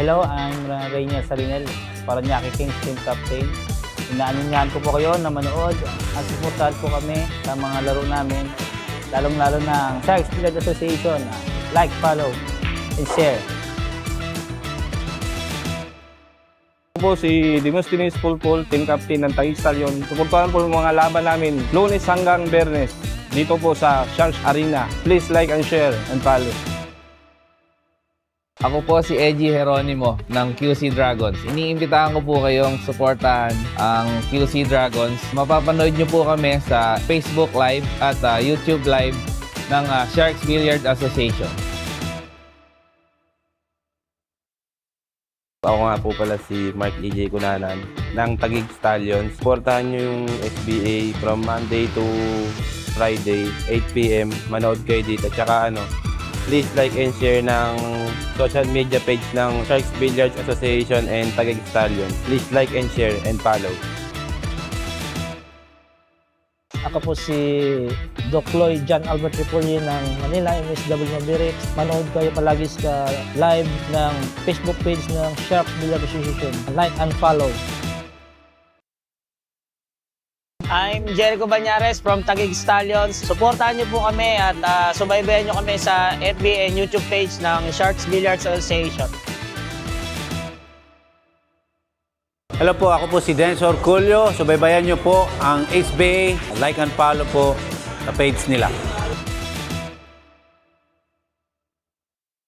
Hello, I'm Rainier Salinel, Paranaque Kings Team Captain. Inaanyayahan ko po kayo na manood at suportahan po kami sa mga laro namin, lalong-lalo na ang Billiards Association. Like, follow, and share. Ako po si Demosthenes Pulpul, Team Captain ng TAGUIG Stallions. Suportahan po yung mga laban namin Lunes hanggang Biyernes dito po sa Sharks Arena. Please like and share and follow. Ako po si Eji Jeronimo ng QC Dragons. Iniimbitahan ko po kayong suportahan ang QC Dragons. Mapapanood nyo po kami sa Facebook Live at YouTube Live ng Sharks Billiards Association. Ako nga po pala si Mark EJ Cunanan ng TAGUIG Stallions. Suportahan nyo yung SBA from Monday to Friday, 8 PM. Manood kayo dito. At saka please like and share ng social media page ng Sharks Billiards Association and TAGUIG Stallions. Please like and share and follow. Ako po si Doc Lloyd John Albert Ripolli ng Manila MSW Mavericks. Manood kayo palagi sa live ng Facebook page ng Sharks Billiards Association. Like and follow. I'm Jericho Banyares from TAGUIG Stallions. Suportahan niyo po kami at subaybayan niyo kami sa FB and YouTube page ng Sharks Billiards Association. Hello po, ako po si Dennis Orculio. Subaybayan niyo po ang SBA. Like and follow po sa page nila.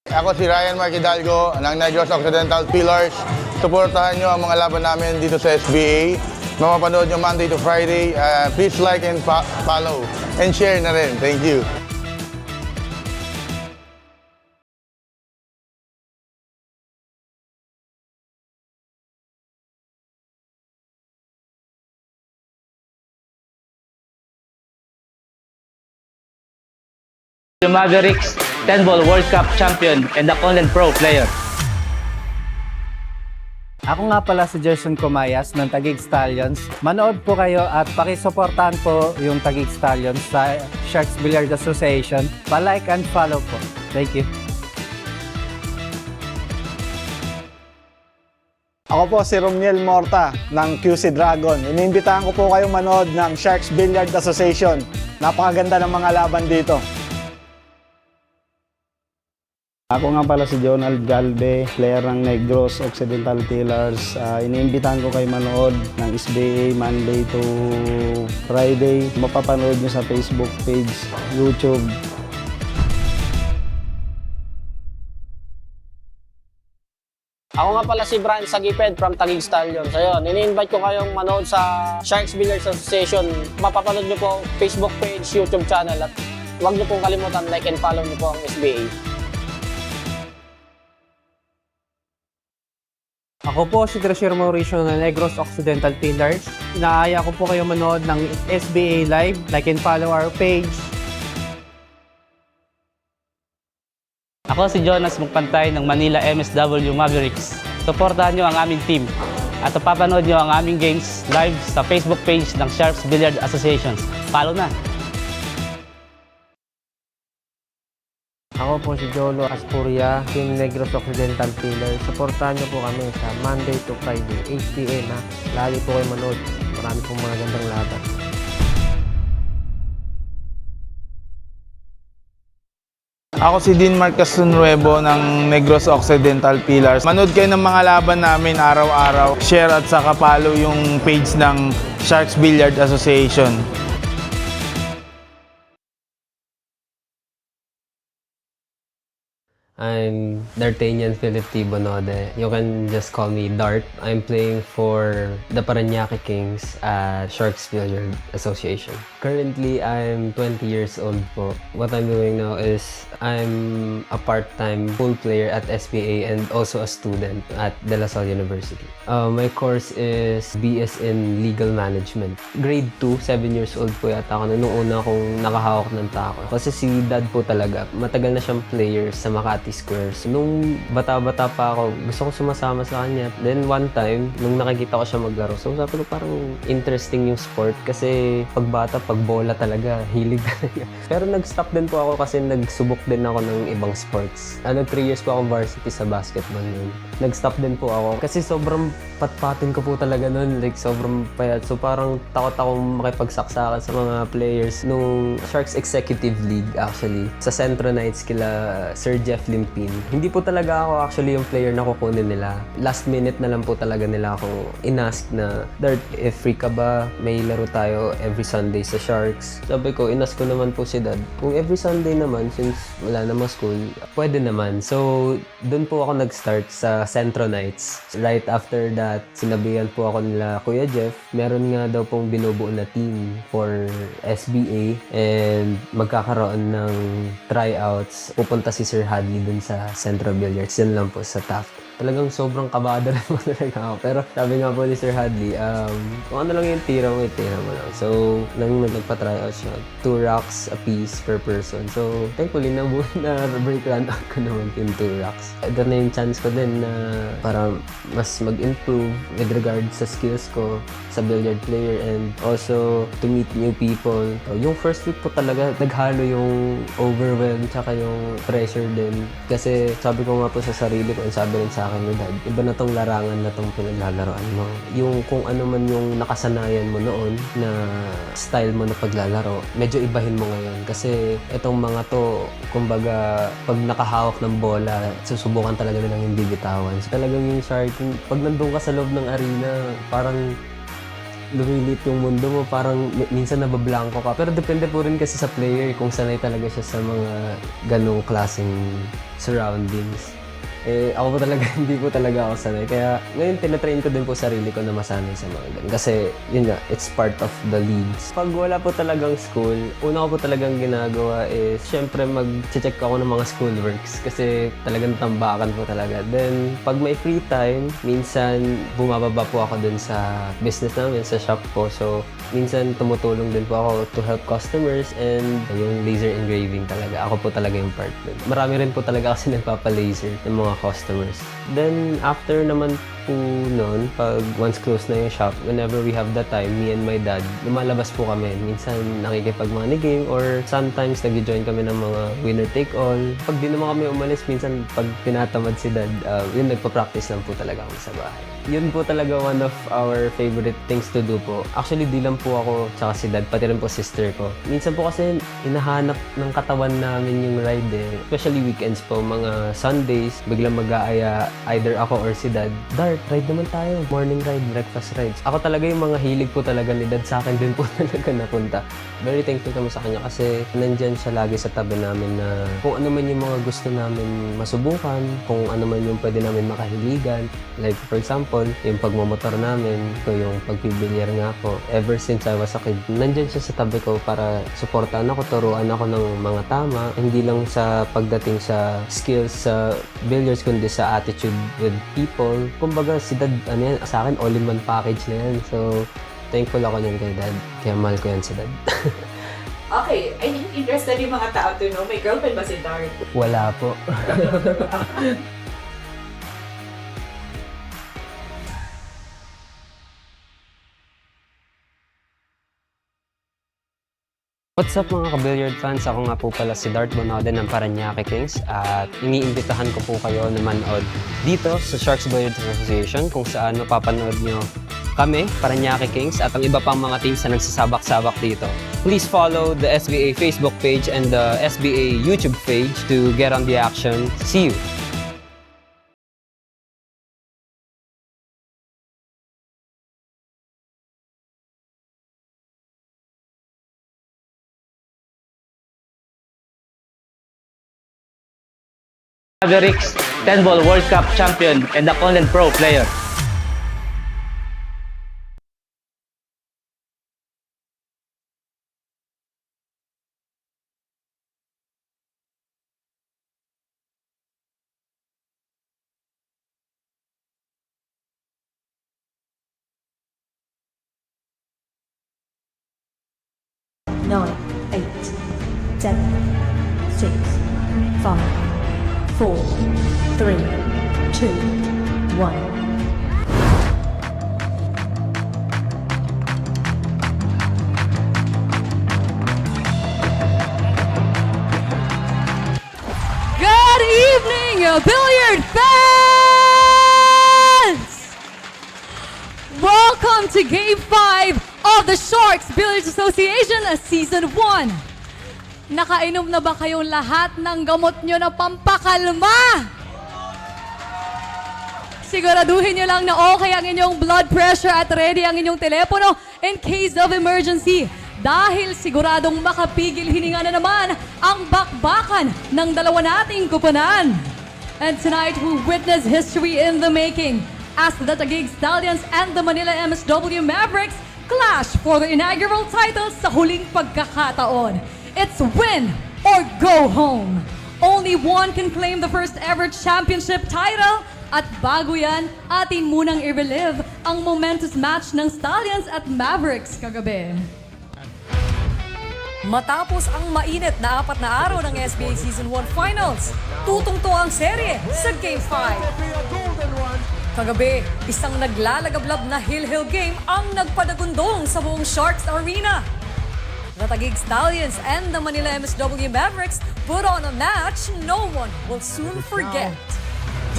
Ako si Ryan Mark Hidalgo ng Negros Occidental Pillars. Suportahan niyo ang mga laban namin dito sa SBA. Mapapanood nyo Monday to Friday. Please like and follow and share na rin. Thank you. The Mavericks 10-ball World Cup champion and the Conland Pro player. Ako nga pala si Gerson Comayas ng TAGUIG Stallions. Manood po kayo at pakisuportahan po yung TAGUIG Stallions sa Sharks Billiards Association. Pa-like and follow po. Thank you. Ako po si Romiel Morta ng QC Dragon. Iniimbitahan ko po kayong manood ng Sharks Billiards Association. Napakaganda ng mga laban dito. Ako nga pala si Jonald Galve, player ng Negros Occidental Pillars. Iniimbitahan ko kayo manood ng SBA Monday to Friday. Mapapanood nyo sa Facebook page, YouTube. Ako nga pala si Brian Sagiped from TAGUIG Stallions. Ayun, ini-invite ko kayong manood sa Sharks Billiards Association. Mapapanood nyo po Facebook page, YouTube channel at huwag nyo pong kalimutan like and follow nyo po ang SBA. Ako po si Treasure Mauricio ng Negros Occidental Pillars. Inaaya ko po kayo manood ng SBA Live. Like and follow our page. Ako si Jonas Magpantay ng Manila MSW Mavericks. Suportahan niyo ang aming team at papanood niyo ang aming games live sa Facebook page ng Sharks Billiards Association. Follow na! Ako po si Jolo Aspuria, Team Negros Occidental Pillars. Suportahan niyo po kami sa Monday to Friday, 8 PM. Lagi po kayo manood. Marami pong mga gandang laban. Ako si Dean Marcos Nuevo ng Negros Occidental Pillars. Manood kayo ng mga laban namin araw-araw. Share at saka follow yung page ng Sharks Billiards Association. I'm D'Artagnan Philip T. Bonode. You can just call me Dart. I'm playing for the Paranaque Kings at Sharks Billiards Association. Currently, I'm 20 years old po. What I'm doing now is I'm a part-time pool player at SBA and also a student at De La Salle University. My course is BS in Legal Management. Grade 2, 7 years old po yata ako nung una akong nakahawak ng tako. Kasi si Dad po talaga, matagal na siyang player sa Makati Makati Squares. Nung bata-bata pa ako, gusto ko sumasama sa kanya. Then one time, nung nakikita ko siya maglaro, so sabi ko parang interesting yung sport kasi pag bata, pag bola talaga, hilig talaga. Pero nag-stop din po ako kasi nagsubok din ako ng ibang sports. 3 years po akong varsity sa basketball nun. Nag-stop din po ako kasi sobrang patpatin ko po talaga nun, like sobrang payat. So parang takot akong makipagsaksakan sa mga players nung Sharks Executive League actually. Sa Centro Knights kila Sir Jeff Limpin. Hindi po talaga ako actually yung player na kukunin nila. Last minute na lang po talaga nila ako inask na, Dart, if free ka ba, may laro tayo every Sunday sa Sharks. Sabi ko, inask ko naman po si Dad. Kung every Sunday naman, since wala namang school, pwede naman. So, doon po ako nag-start sa Centro Knights. Right after that, sinabihan po ako nila Kuya Jeff, meron nga daw pong binubuo na team for SBA and magkakaroon ng tryouts. Pupunta si Sir Hadley dun sa Central Billiards. Yan lang po sa Taft. Talagang sobrang kabado rin po talaga ako. Pero sabi nga po ni Sir Hadley, kung ano lang yung tira mo lang. So, nang nagpa-tryout siya, 2 racks a piece per person. So, thankfully, na-break run out ko naman yung 2 racks. Ito na yung chance ko din na para mas mag-improve with regard sa skills ko sa billiard player and also to meet new people. Yung first week po talaga, naghalo yung overwhelm tsaka yung pressure din. Kasi sabi ko nga po sa sarili ko, sabi rin sa akin ni Dad, iba na tong larangan na tong pinaglalaroan mo. Yung kung ano man yung nakasanayan mo noon na style mo na paglalaro, medyo ibahin mo ngayon. Kasi itong mga to, kumbaga, pag nakahawak ng bola, susubukan talaga nilang hindi bitawan. So, talagang yung sharking, pag nandun ka sa loob ng arena, parang lumilit yung mundo mo, parang minsan nabablangko ka. Pero depende po rin kasi sa player kung sanay talaga siya sa mga ganong klaseng surroundings. Ako po talaga, hindi po talaga ako sanay. Kaya ngayon, tinatrain ko din po sarili ko na masanay sa mga ganun. Kasi, yun nga, it's part of the leagues. Pag wala po talagang school, una ko po talagang ginagawa is, syempre, mag-check ako ng mga schoolworks. Kasi talagang tambakan po talaga. Then, pag may free time, minsan, bumababa po ako dun sa business namin, sa shop ko. So, minsan, tumutulong din po ako to help customers and yung laser engraving talaga. Ako po talaga yung part dun. Marami rin po talaga kasi nagpapa-laser ng mga customers. Then, after naman po noon, pag once close na yung shop, whenever we have the time, me and my dad, lumalabas po kami. Minsan, nakikipag-money game or sometimes nag-join kami ng mga winner-take-all. Pag di naman kami umalis, minsan pag tinatamad si Dad, yun, nagpa-practice lang po talaga kami sa bahay. Yun po talaga one of our favorite things to do po. Actually, di lang po ako tsaka si Dad, pati rin po sister ko. Minsan po kasi hinahanap ng katawan namin yung ride eh. Especially weekends po, mga Sundays, biglang mag-aaya either ako or si Dad. Dart, ride naman tayo. Morning ride, breakfast rides. Ako talaga yung mga hilig po talaga ni Dad sa akin din po talaga napunta. Very thankful kami sa kanya kasi nandyan siya lagi sa tabi namin na kung ano man yung mga gusto namin masubukan, kung ano man yung pwede namin makahiligan. Like for example, yung pagmamotor namin, yung pagbibilyar nga po. Ever since I was a kid, nandyan siya sa tabi ko para suportahan ako, turuan ako ng mga tama. Hindi lang sa pagdating sa skills sa billiards, kundi sa attitude with people. Kumbaga si Dad, sa akin, all-in-one package na yan. So, thankful ako niyan kay Dad. Kaya mahal ko yan si Dad. Okay, I think interested yung mga tao to know, may girlfriend ba si Dart? Wala po. What's up mga ka-billiard fans? Ako nga po pala si Dart Bonode ng Paranaque Kings at iniimbitahan ko po kayo na manood dito sa Sharks Billiards Association kung saan mapapanood nyo kami, Paranaque Kings, at ang iba pang mga teams na nagsasabak-sabak dito. Please follow the SBA Facebook page and the SBA YouTube page to get on the action. See you! Mavericks 10-ball World Cup champion and a Conland Pro player. Nine, 8, 7, 6, 5, 4, 3, 2, 1. Good evening, billiard fans! Welcome to Game 5 of the Sharks Billiards Association Season 1. Nakainom na ba kayong lahat ng gamot nyo na pampakalma? Siguraduhin nyo lang na okay ang inyong blood pressure at ready ang inyong telepono in case of emergency. Dahil siguradong makapigil hininga na naman ang bakbakan ng dalawa nating kupunan. And tonight we witness history in the making as the TAGUIG Stallions and the Manila MSW Mavericks clash for the inaugural title sa huling pagkakataon. It's win or go home. Only one can claim the first ever championship title. At bago yan, atin munang i-relive ang momentous match ng Stallions at Mavericks kagabi. Matapos ang mainit na 4 na araw ng SBA Season 1 Finals, tutungto ang serye sa Game 5. Kagabi, isang naglalagablab na hill-hill game ang nagpadagundong sa buong Sharks Arena. The TAGUIG Stallions and the Manila MSW Mavericks put on a match no one will soon forget.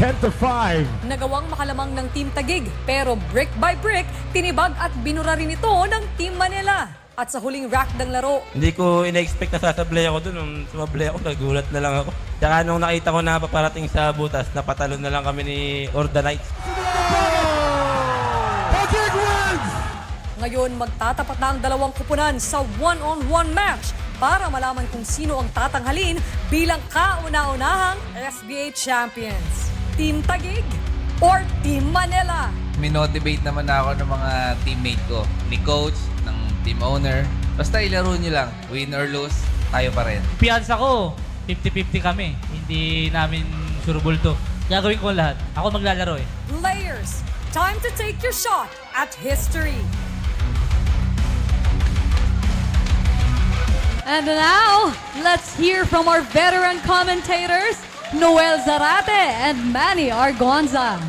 10-5. Nagawang makalamang ng Team TAGUIG, pero brick by brick, tinibag at binura rin ito ng Team Manila. At sa huling rack ng laro, hindi ko ina-expect na sasablay ako doon. Nung sumablay ako, nagulat na lang ako. Tsaka nung nakita ko na paparating sa butas, napatalon na lang kami ni Orda Knights. ngayon magtatapat na ang dalawang kupunan sa one-on-one match para malaman kung sino ang tatanghalin bilang kauna-unahang SBA Champions. Team TAGUIG or Team Manila? Minotivate naman ako ng mga teammate ko, ni coach, ng team owner. Basta ilaro nyo lang, win or lose, tayo pa rin. Piyansa ko, 50-50 kami. Hindi namin sureball to. Gagawin ko lahat. Ako maglalaro eh. Players, time to take your shot at history. And now, let's hear from our veteran commentators, Noel Zarate and Manny Argonza.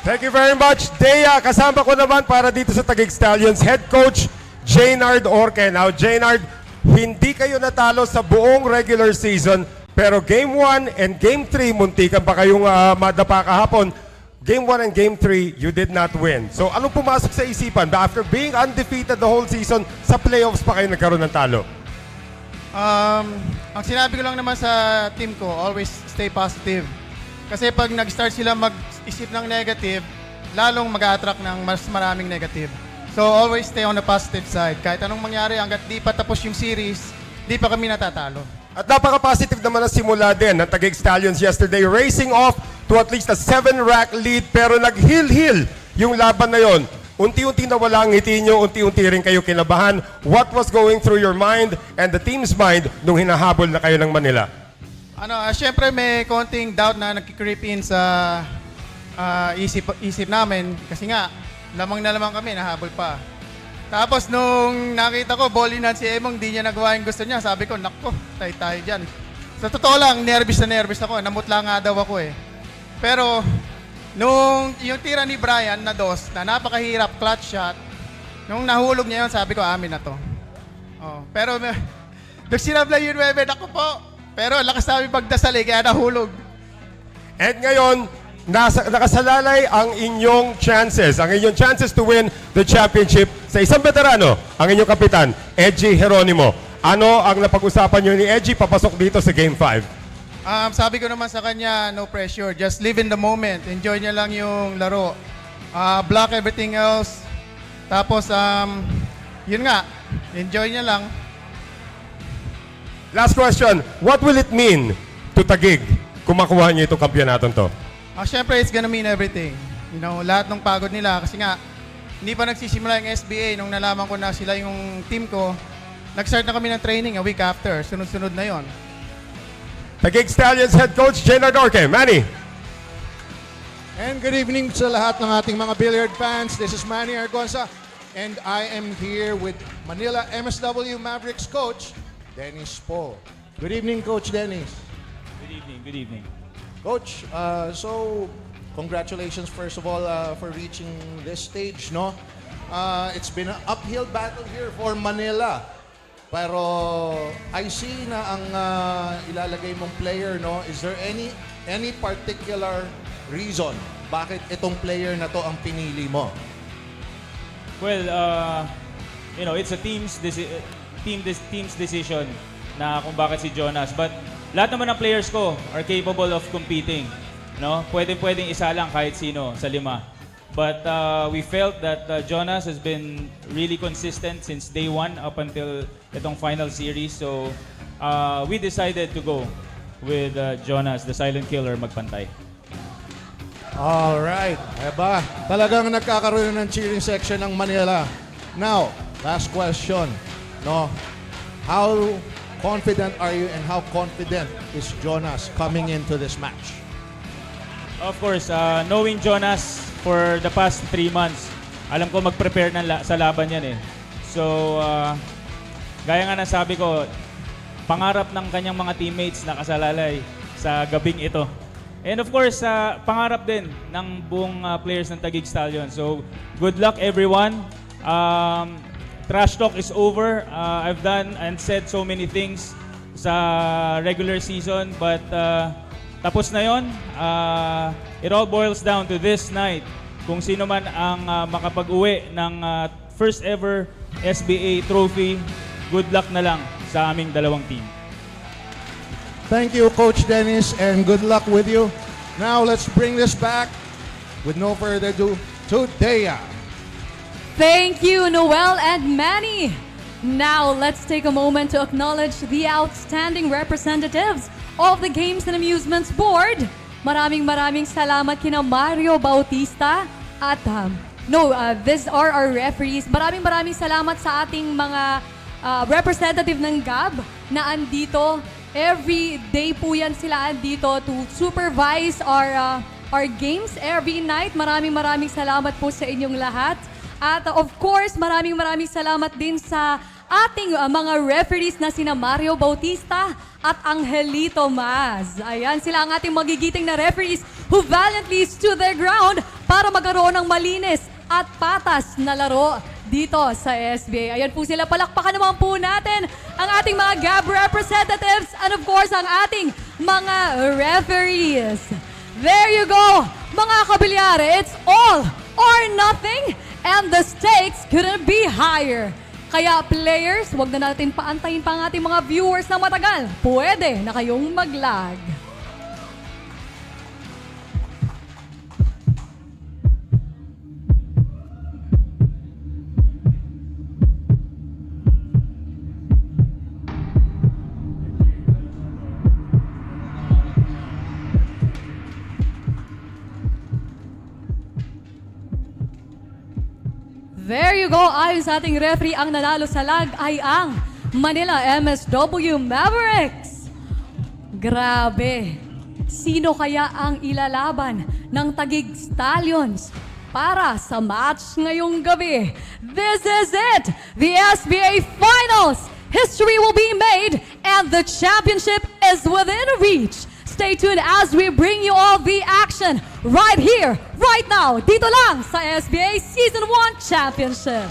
Thank you very much, Dea. Kasama ko naman para dito sa TAGUIG Stallions, Head Coach Jaynard Orque. Now, Jaynard, hindi kayo natalo sa buong regular season, pero Game 1 and Game 3, muntikan pa kayong madapa kahapon. Game 1 and Game 3, you did not win. So, anong pumasok sa isipan? After being undefeated the whole season, sa playoffs pa kayo nagkaroon ng talo? Ang sinabi ko lang naman sa team ko, always stay positive. Kasi pag nag-start sila mag-isip ng negative, lalong mag-attract ng mas maraming negative. So always stay on the positive side. Kahit anong mangyari, hanggat di pa tapos yung series, di pa kami natatalo. At napaka-positive naman ang simula din ng TAGUIG Stallions yesterday, racing off to at least a 7-rack lead, pero nag-hill-hill yung laban na yon. Unti-unti nawala ang ngiti nyo, unti-unti rin kayo kinabahan. What was going through your mind and the team's mind nung hinahabol na kayo ng Manila? Siyempre may konting doubt na nag-creep in sa isip namin kasi nga, lamang na lamang kami, nahabol pa. Tapos nung nakita ko, bowling si Emong, di niya nagawa yung gusto niya. Sabi ko, nakko, tayo dyan. Sa totoo lang, nervous ako. Namutla nga daw ako eh. Pero, nung yung tira ni Brian na dos, na napakahirap, clutch shot, nung nahulog niya yun, sabi ko, amin na to. Oh, pero, nung sinablay yun, ako po. Pero lakas namin pagdasal kaya nahulog. And ngayon, nakasalalay ang inyong chances. Ang inyong chances to win the championship sa isang veterano, ang inyong kapitan, Edgy Geronimo. Ano ang napag-usapan nyo ni Edgy papasok dito sa Game 5? Sabi ko naman sa kanya, no pressure. Just live in the moment. Enjoy niya lang yung laro. Block everything else. Tapos, yun nga, enjoy niya lang. Last question, what will it mean to TAGUIG kung makuha niyo itong kampyonaton to? Siyempre, it's gonna mean everything. You know, lahat ng pagod nila. Kasi nga, hindi pa nagsisimula yung SBA. Nung nalaman ko na sila yung team ko, nag-start na kami ng training a week after. Sunod-sunod na yon. TAGUIG Stallions Head Coach Jaynard Orque. Manny. And good evening sa lahat ng ating mga billiard fans. This is Manny Argonza. And I am here with Manila MSW Mavericks Coach, Dennis Paul. Good evening, Coach Dennis. Good evening, good evening. Coach, so congratulations first of all for reaching this stage, no? It's been an uphill battle here for Manila. Pero I see na ang ilalagay mong player, no? Is there any particular reason bakit itong player na to ang pinili mo? Well, it's a team's decision na kung bakit si Jonas. But lahat naman ng players ko are capable of competing. No? Pwedeng isa lang kahit sino sa 5. But we felt that Jonas has been really consistent since day 1 up until itong final series. So we decided to go with Jonas, the silent killer, magpantay. Alright, eba, talagang nagkakaroon ng cheering section ng Manila. Now, last question, no? How confident are you and how confident is Jonas coming into this match? Of course, knowing Jonas for the past 3 months, alam ko mag-prepare sa laban yan eh. So, gaya nga nasabi ko, pangarap ng kanyang mga teammates na kasalalay sa gabing ito. And of course, pangarap din ng buong players ng Taguig Stallions. So, good luck everyone. Trash talk is over. I've done and said so many things sa regular season, but tapos na yon. It all boils down to this night. Kung sino man ang makapag-uwi ng first ever SBA trophy, good luck na lang sa aming dalawang team. Thank you, Coach Dennis, and good luck with you. Now, let's bring this back with no further ado to Dea. Thank you, Noel and Manny. Now, let's take a moment to acknowledge the outstanding representatives of the Games and Amusements Board. Maraming salamat kina Mario Bautista at these are our referees. Maraming salamat sa ating mga representative ng GAB na andito. Every day po yan sila andito to supervise our games every night. Maraming salamat po sa inyong lahat. At of course, maraming salamat din sa ating mga referees na sina Mario Bautista at Angelito Mas. Ayan, sila ang ating magigiting na referees who valiantly stood their ground para magkaroon ng malinis at patas na laro dito sa SBA. Ayan po sila, palakpakan naman po natin ang ating mga GAB representatives and of course ang ating mga referees. There you go, mga kabilyare, it's all or nothing and the stakes couldn't be higher. Kaya players, wag na natin paantayin pa ang ating mga viewers na matagal. Pwede na kayong mag-lag. There you go. Ayon sa ating referee, ang nanalo sa lag ay ang Manila MSW Mavericks. Grabe. Sino kaya ang ilalaban ng Taguig Stallions para sa match ngayong gabi? This is it. The SBA Finals. History will be made and the championship is within reach. Stay tuned as we bring you all the action right here, right now, dito lang sa SBA Season 1 Championship.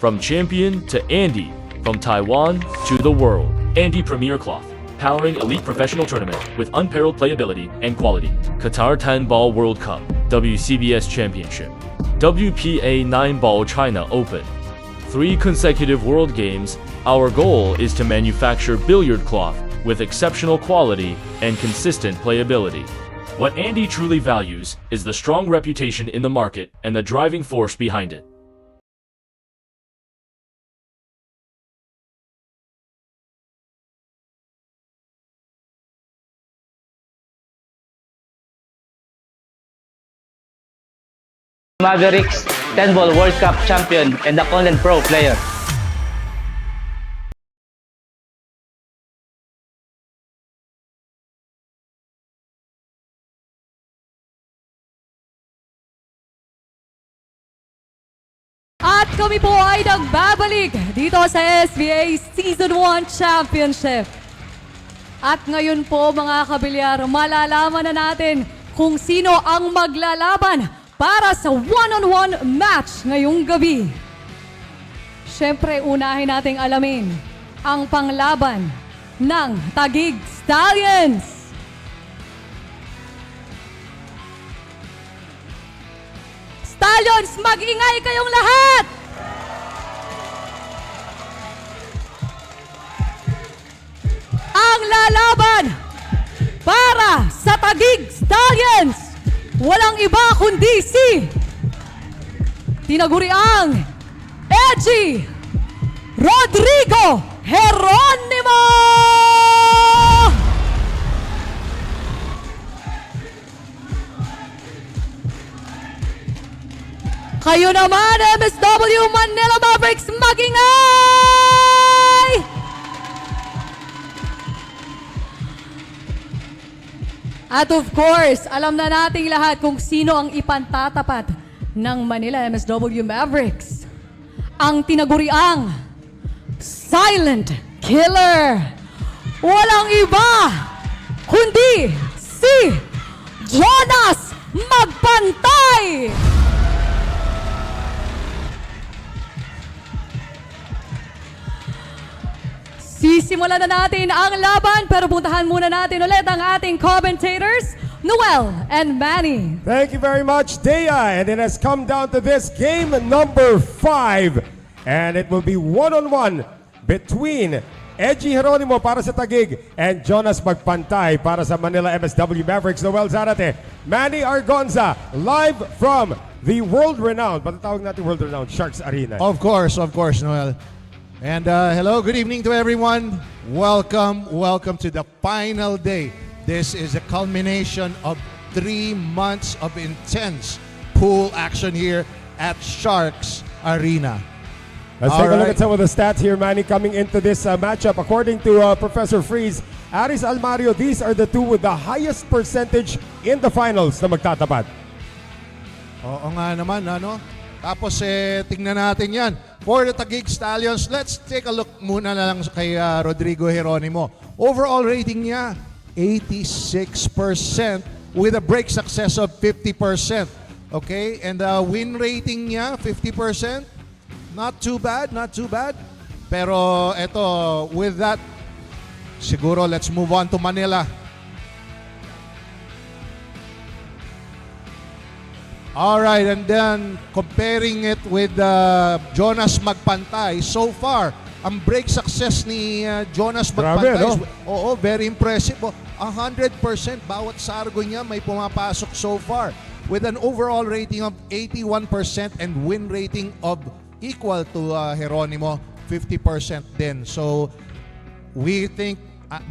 From champion to Andy, from Taiwan to the world. Andy Premier Cloth, powering elite professional tournament with unparalleled playability and quality. Qatar 10 Ball World Cup, WCBS Championship, WPA 9 Ball China Open. 3 consecutive World Games. Our goal is to manufacture billiard cloth with exceptional quality and consistent playability. What Andy truly values is the strong reputation in the market and the driving force behind it. Mavericks 10 Ball World Cup champion and a Content Pro player. At kami po ay nagbabalik dito sa SBA Season 1 Championship. At ngayon po mga kabilyar, malalaman na natin kung sino ang maglalaban para sa one-on-one match ngayong gabi. Siyempre, unahin nating alamin ang panglaban ng Taguig Stallions. Stallions, mag-ingay kayong lahat! Ang lalaban para sa Taguig Stallions, walang iba kundi si tinaguriang Edgy Rodrigo Geronimo! Kayo naman, MSW Manila Mavericks, mag-ingay! At of course, alam na nating lahat kung sino ang ipantatapat ng Manila MSW Mavericks. Ang tinaguriang Silent Killer. Walang iba kundi si Jonas Magpantay! Sisimulan na natin ang laban, pero puntahan muna natin ulit ang ating commentators, Noel and Manny. Thank you very much, Dea. And it has come down to this game number 5. And it will be one-on-one between Edgy Geronimo para sa Taguig and Jonas Magpantay para sa Manila MSW Mavericks. Noel Zarate, Manny Argonza, live from the world-renowned, patatawag natin world-renowned, Sharks Arena. Of course, Noel. And hello, good evening to everyone. Welcome to the final day. This is a culmination of 3 months of intense pool action here at Sharks Arena. Let's take a look at some of the stats here, Manny, coming into this matchup. According to Professor Freeze, Aris Almario, these are the 2 with the highest percentage in the finals na magtatapat. Oo nga naman, ano? Tapos tingnan natin yan. For the Taguig Stallions, let's take a look muna na lang kay Rodrigo Geronimo. Overall rating niya, 86% with a break success of 50%. Okay? And win rating niya, 50%. Not too bad. Pero eto, with that, siguro let's move on to Manila. Alright, and then comparing it with Jonas Magpantay, so far, ang break success ni Jonas Magpantay, no? Oo, very impressive. 100% bawat sargo niya may pumapasok so far with an overall rating of 81% and win rating of equal to Geronimo, 50% din. So, we think,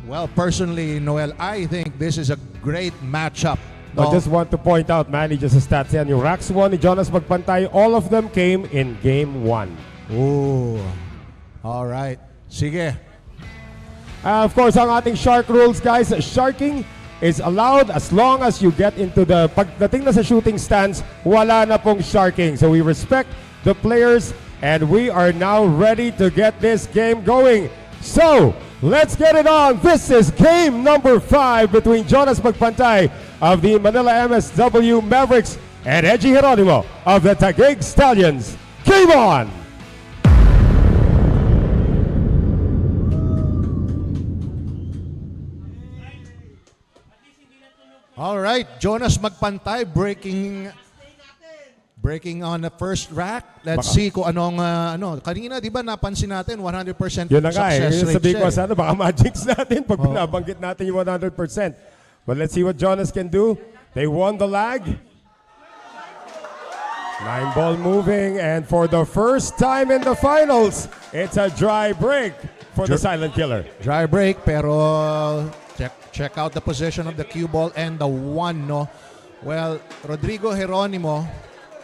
well, personally, Noel, I think this is a great matchup. I just want to point out, Manny, just a stats yan. Yung Racks 1 ni Jonas Magpantay, all of them came in Game 1. Ooh. Alright. Sige. Of course, ang ating shark rules, guys, sharking is allowed as long as you get into the, pagdating na sa shooting stance, wala na pong sharking. So we respect the players and we are now ready to get this game going. So, let's get it on. This is game number 5 between Jonas Magpantay of the Manila MSW Mavericks and Edgy Geronimo of the Taguig Stallions. Game on! All right, Jonas Magpantay breaking on the first rack. Let's see kung anong kanina 'di ba napansin natin 100% Yun na nga success rate sabihin ko siya. sana baka magics natin pag binabanggit natin yung 100%. But let's see what Jonas can do. They won the lag. 9-ball moving, and for the first time in the finals, it's a dry break for the silent killer. Dry break, pero check out the position of the cue ball and the 1, no? Well, Rodrigo Jeronimo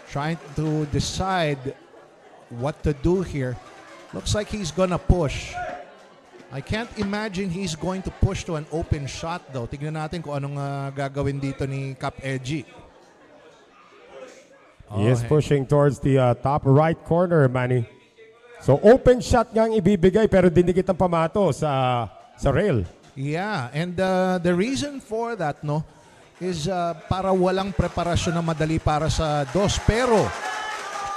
trying to decide what to do here. Looks like he's gonna push. I can't imagine he's going to push to an open shot though. Tignan natin kung anong gagawin dito ni Cap Edgy. He is pushing towards the top right corner, Manny. So open shot nga ang ibibigay pero dinikit ang pamato sa rail. Yeah, and the reason for that, no, is para walang preparasyon na madali para sa dos. Pero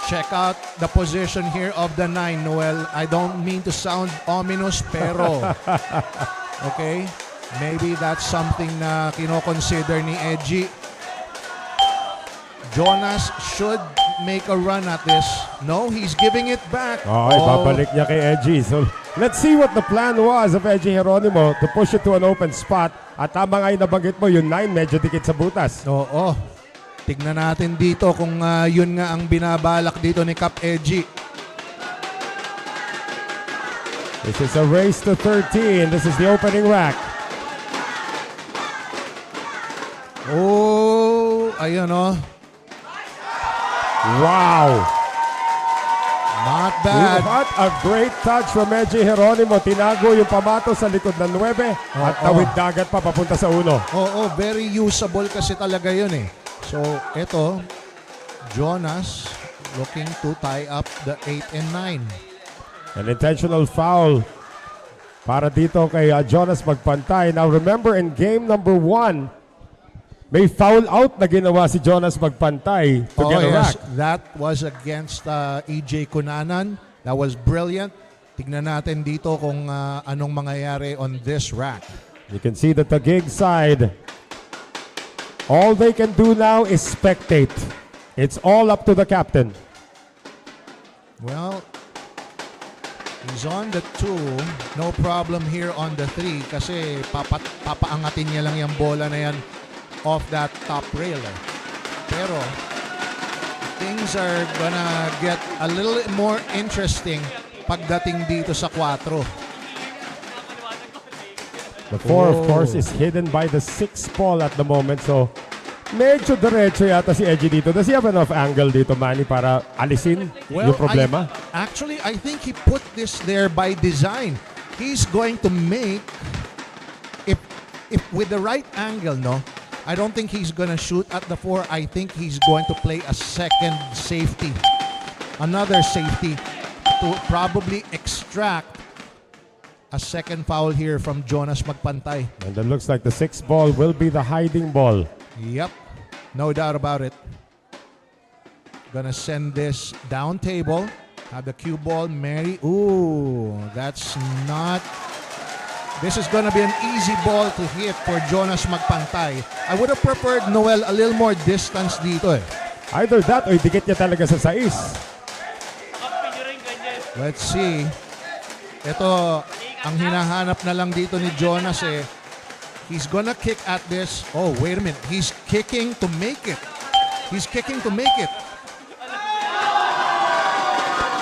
check out the position here of the 9, Noel. I don't mean to sound ominous, pero okay, maybe that's something na kino-consider ni Edgy. Jonas should make a run at this. No, he's giving it back. Okay, babalik niya kay Edgy. So let's see what the plan was of Edgy Jeronimo to push it to an open spot. At tama nga yung nabanggit mo, yung 9 medyo dikit sa butas. Oo. Tignan natin dito kung yun nga ang binabalak dito ni Cap Edgy. This is a race to 13. This is the opening rack. Oh, ayun oh. Wow! Not bad. What a great touch from Edgy Jeronimo. Tinago yung pamato sa likod ng 9 at tawid dagat pa papunta sa 1. Oo, very usable kasi talaga yun eh. So, ito, Jonas looking to tie up the 8 and 9. An intentional foul para dito kay Jonas Magpantay. Now remember, in game number 1, may foul out na ginawa si Jonas Magpantay to get a rack. That was against EJ Cunanan. That was brilliant. Tignan natin dito kung anong mangyayari on this rack. You can see the Taguig side. All they can do now is spectate. It's all up to the captain. Well, he's on the 2. No problem here on the 3 kasi papaangatin niya lang yung bola na yan off that top rail. Pero things are gonna get a little more interesting pagdating dito sa 4. The 4 of course is hidden by the 6 ball at the moment, so medyo diretso yata si Edgy dito. Does he have enough angle dito, Manny, para alisin yung problema? Actually, I think he put this there by design. He's going to make, if with the right angle, no, I don't think he's gonna shoot at the 4. I think he's going to play a second safety. Another safety to probably extract a second foul here from Jonas Magpantay. And it looks like the 6 ball will be the hiding ball. Yep, no doubt about it. Gonna send this down table. Have the cue ball, Mary. Ooh, that's not... This is gonna be an easy ball to hit for Jonas Magpantay. I would have preferred Noel a little more distance dito eh. Either that or dikit niya talaga sa 6. Let's see. Ito, ang hinahanap na lang dito ni Jonas eh. He's gonna kick at this. Oh, wait a minute. He's kicking to make it. He's kicking to make it.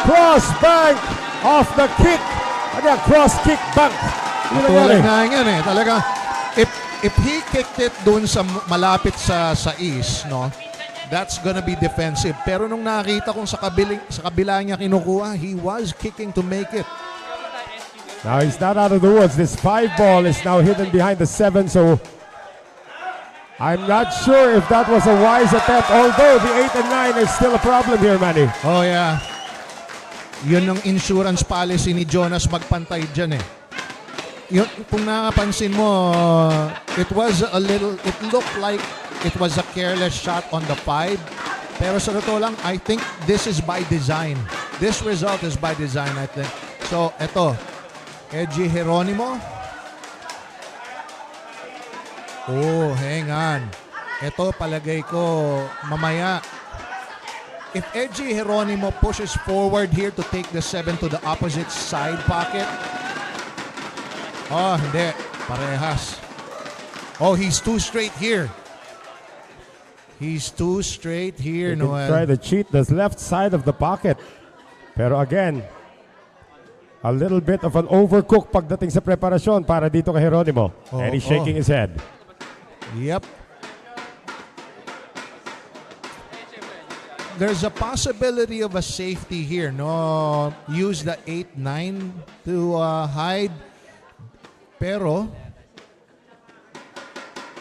Cross bank off the kick. Ano, cross kick bank. Tulad nga yan eh. Talaga, if he kicked it dun sa malapit sa east, no, that's gonna be defensive. Pero nung nakita kong sa kabila niya kinukuha, he was kicking to make it. Now he's not out of the woods. This 5 ball is now hidden behind the 7, so I'm not sure if that was a wise attempt, although the 8 and 9 is still a problem here, Manny. Oh yeah. Yun ang insurance policy ni Jonas Magpantay dyan eh. Yun, kung nakapansin mo, it looked like it was a careless shot on the 5. Pero sa totoo lang, I think this is by design. This result is by design, I think. So, eto, Edgy Jeronimo. Oh, hang on. Ito palagay ko mamaya. If Edgy Geronimo pushes forward here to take the 7 to the opposite side pocket. Oh, hindi. Parehas. Oh, he's too straight here. He's too straight here, He can Noel. try to cheat the left side of the pocket. Pero again, a little bit of an overcook pagdating sa preparasyon para dito kay Geronimo. And he's shaking his head. Yep. There's a possibility of a safety here. No, use the 8-9 to hide. Pero,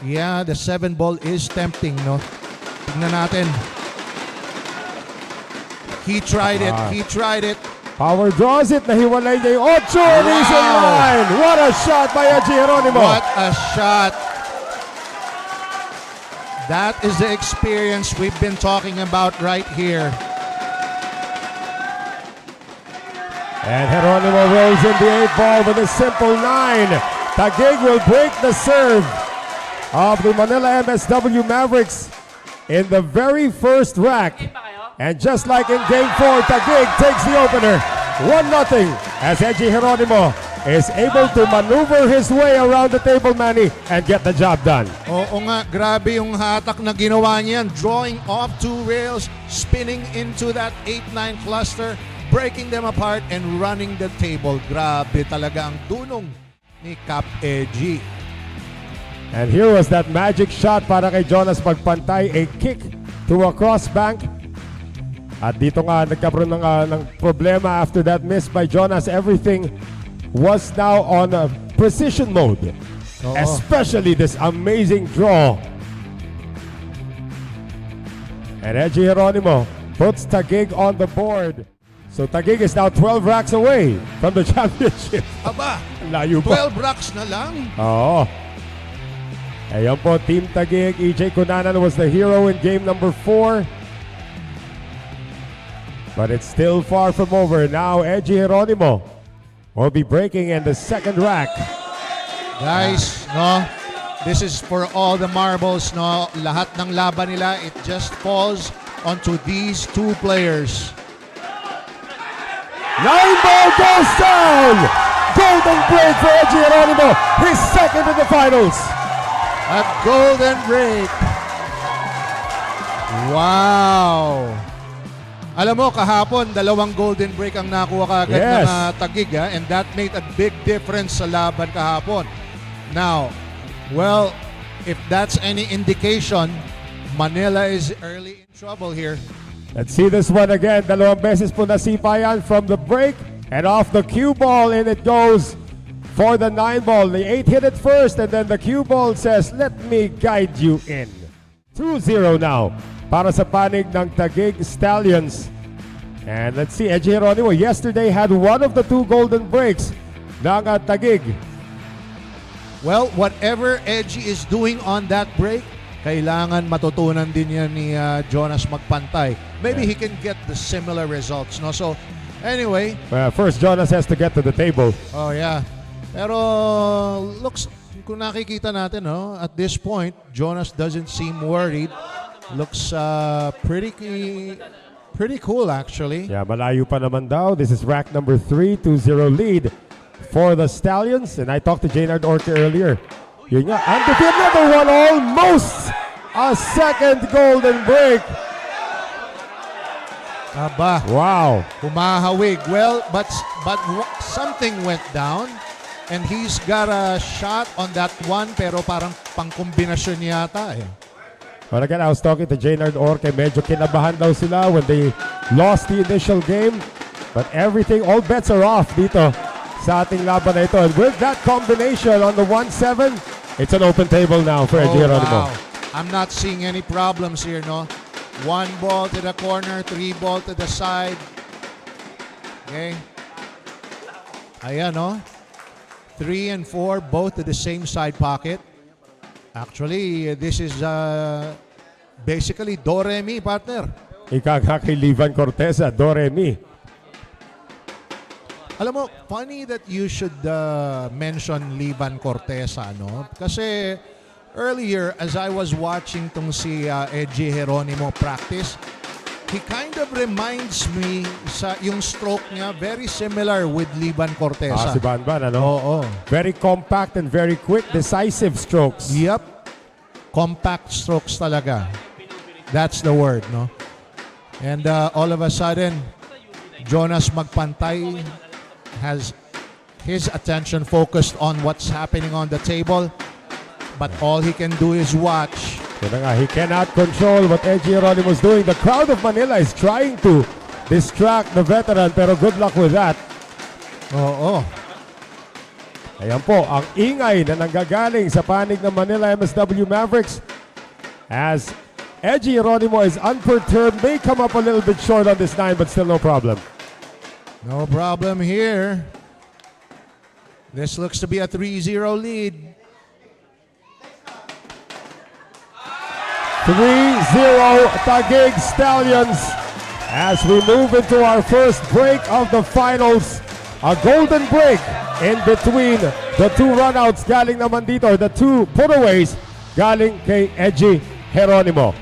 yeah, the 7 ball is tempting, no? Tignan natin. He tried it. He tried it. Power draws it. Nahiwalay niya yung 8. He's in line. What a shot by Edgy Geronimo. What a shot. That is the experience we've been talking about right here. And Geronimo rolls in the 8 ball with a simple 9. Taguig will break the serve of the Manila MSW Mavericks in the very first rack. And just like in Game 4, Taguig takes the opener. 1-0 as Edgy Geronimo is able to maneuver his way around the table, Manny, and get the job done. Oo nga, grabe yung hatak na ginawa niyan. Drawing off 2 rails, spinning into that 8-9 cluster, breaking them apart, and running the table. Grabe talaga ang dunong ni Cap Edgy. And here was that magic shot para kay Jonas Pagpantay, a kick to a cross bank. At dito nga nagkaroon ng problema after that miss by Jonas. Everything was now on a precision mode. Especially this amazing draw. And Edgy Geronimo puts Taguig on the board. So Taguig is now 12 racks away from the championship. Aba, Layo pa. 12 racks na lang. Oo. Ayan po, Team Taguig. EJ Cunanan was the hero in game number 4. But it's still far from over. Now, Edgy Geronimo will be breaking in the second rack. Guys, no, this is for all the marbles, no. Lahat ng laban nila, it just falls onto these 2 players. 9 ball goes down! Golden break for Edgy Geronimo. His second in the finals. A golden break. Wow. Alam mo, kahapon, 2 golden break ang nakuha kaagad ng Taguig, and that made a big difference sa laban kahapon. Now, well, if that's any indication, Manila is early in trouble here. Let's see this one again. 2 beses po nasipa yan from the break and off the cue ball, and it goes for the 9 ball. The 8 hit it first, and then the cue ball says, let me guide you in. 2-0 now para sa panig ng Taguig Stallions. And let's see, Edgy Geronimo yesterday had one of the 2 golden breaks ng Taguig. Well, whatever Edgy is doing on that break, kailangan matutunan din yan ni Jonas Magpantay. Maybe he can get the similar results, no? So, anyway. Well, first, Jonas has to get to the table. Oh, yeah. Pero, looks, kung nakikita natin, no, at this point, Jonas doesn't seem worried. Looks pretty cool, actually. Yeah, malayo pa naman daw. This is rack number 3, 2-0 lead for the Stallions. And I talked to Jaynard Orke earlier. Yun nga, undefeated, another one, almost a second golden break. Aba. Wow. Humahawig. Well, but something went down. And he's got a shot on that one, pero parang pangkombinasyon yata eh. Well, again, I was talking to Jaynard Orke. Medyo kinabahan daw sila when they lost the initial game. But everything, all bets are off dito sa ating laban na ito. And with that combination on the 1-7, it's an open table now for Edgy Geronimo. Wow. I'm not seeing any problems here, no? 1 ball to the corner, 3 ball to the side. Okay. Ayan, no? 3 and 4, both to the same side pocket. Actually, this is basically do-re-mi, partner. Ika kay Livan Corteza, do-re-mi. Alam mo, funny that you should mention Livan Corteza, no? Kasi earlier, as I was watching tong si Edgy Geronimo practice, he kind of reminds me sa yung stroke niya, very similar with Liban Cortesa. Si Banban, ano? Oo. Very compact and very quick, decisive strokes. Yep. Compact strokes talaga. That's the word, no? And all of a sudden, Jonas Magpantay has his attention focused on what's happening on the table. But all he can do is watch. He cannot control what Edgy Geronimo is doing. The crowd of Manila is trying to distract the veteran, pero good luck with that. Oo. Ayan po, ang ingay na nanggagaling sa panig ng Manila MSW Mavericks as Edgy Geronimo is unperturbed. May come up a little bit short on this 9, but still no problem. No problem here. This looks to be a 3-0 lead. 3-0 Taguig Stallions as we move into our first break of the finals. A golden break in between the two runouts galing naman dito, or the two putaways galing kay Edgy Geronimo.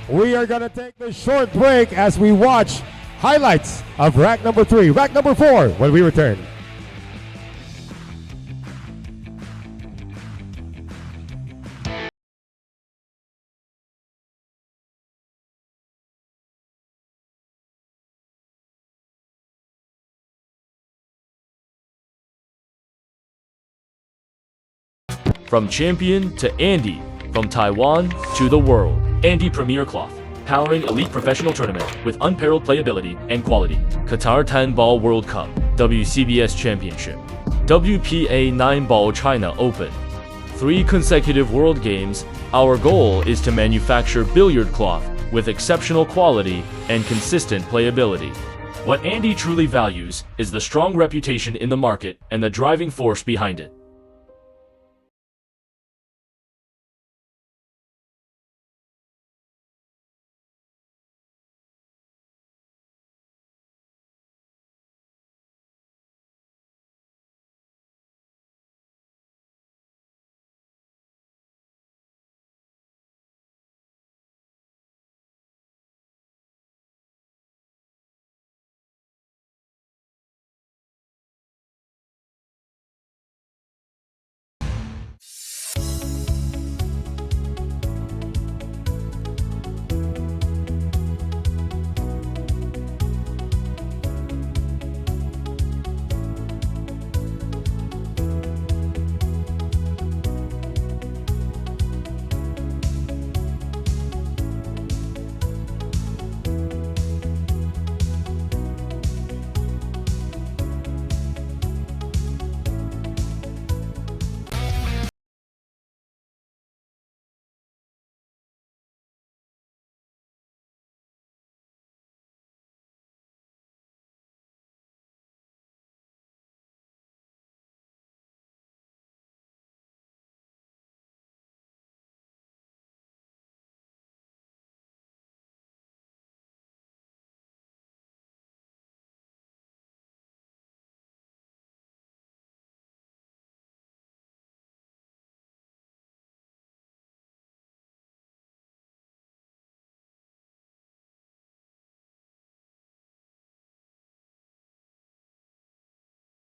We are going to take this short break as we watch highlights of rack number 3, rack number 4 when we return. From champion to Andy, from Taiwan to the world. Andy Premier Cloth, powering elite professional tournament with unparalleled playability and quality. Qatar 10-Ball World Cup, WCBS Championship, WPA 9-Ball China Open. 3 consecutive World Games, our goal is to manufacture billiard cloth with exceptional quality and consistent playability. What Andy truly values is the strong reputation in the market and the driving force behind it.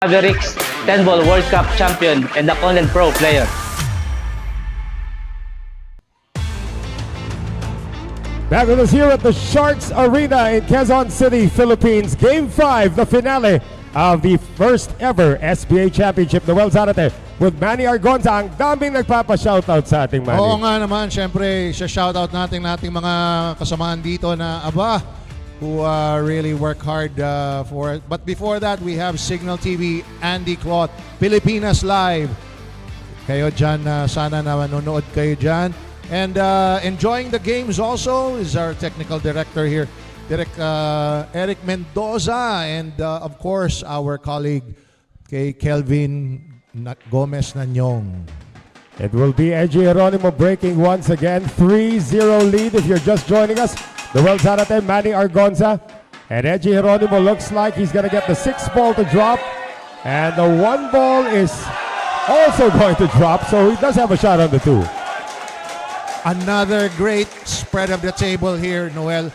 Mavericks 10-Ball World Cup champion and a Content Pro player. Back with us here at the Sharks Arena in Quezon City, Philippines. Game 5, the finale of the first ever SBA Championship. Noel Zarate with Manny Argonza. Ang daming nagpapa-shoutout sa ating Manny. Oo nga naman, syempre, shoutout natin mga kasamahan dito na who really work hard for it. But before that, we have Signal TV, Andy Cloth, Pilipinas Live. Kayo dyan, sana na manonood kayo dyan. And enjoying the games also is our technical director here, Eric Mendoza, and of course, our colleague, kay Kelvin Gomez Nanyong. It will be Edgy Geronimo breaking once again. 3-0 lead if you're just joining us. Noel Zarate, Manny Argonza, and Edgy Geronimo looks like he's going to get the 6th ball to drop. And the 1 ball is also going to drop, so he does have a shot on the 2. Another great spread of the table here, Noel.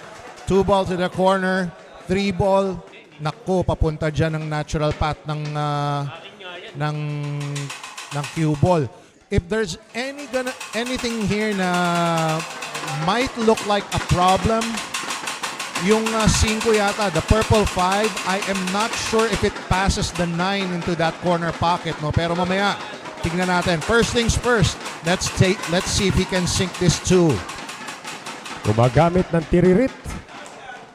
2 ball to the corner, 3 ball. Naku, papunta dyan ang natural path ng cue ball. If there's anything here na might look like a problem, yung 5 yata, the purple 5, I am not sure if it passes the 9 into that corner pocket, no? Pero mamaya, tignan natin. First things first, let's see if he can sink this 2. Gumagamit ng tiririt.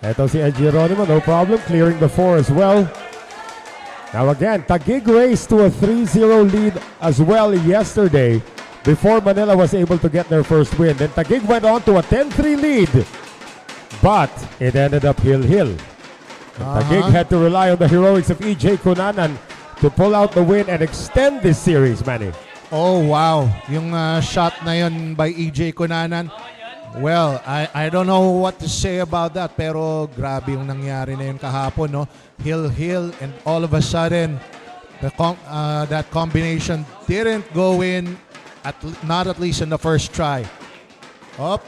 Ito si Ed Geronimo, no problem, clearing the 4 as well. Now again, Taguig raced to a 3-0 lead as well yesterday before Manila was able to get their first win. Then Taguig went on to a 10-3 lead, but it ended up hill-hill. Taguig had to rely on the heroics of EJ Cunanan to pull out the win and extend this series, Manny. Oh, wow. Yung shot na yun by EJ Cunanan. Well, I don't know what to say about that, pero grabe yung nangyari na yun kahapon, no? Hill, and all of a sudden, that combination didn't go in, not at least in the first try. Up.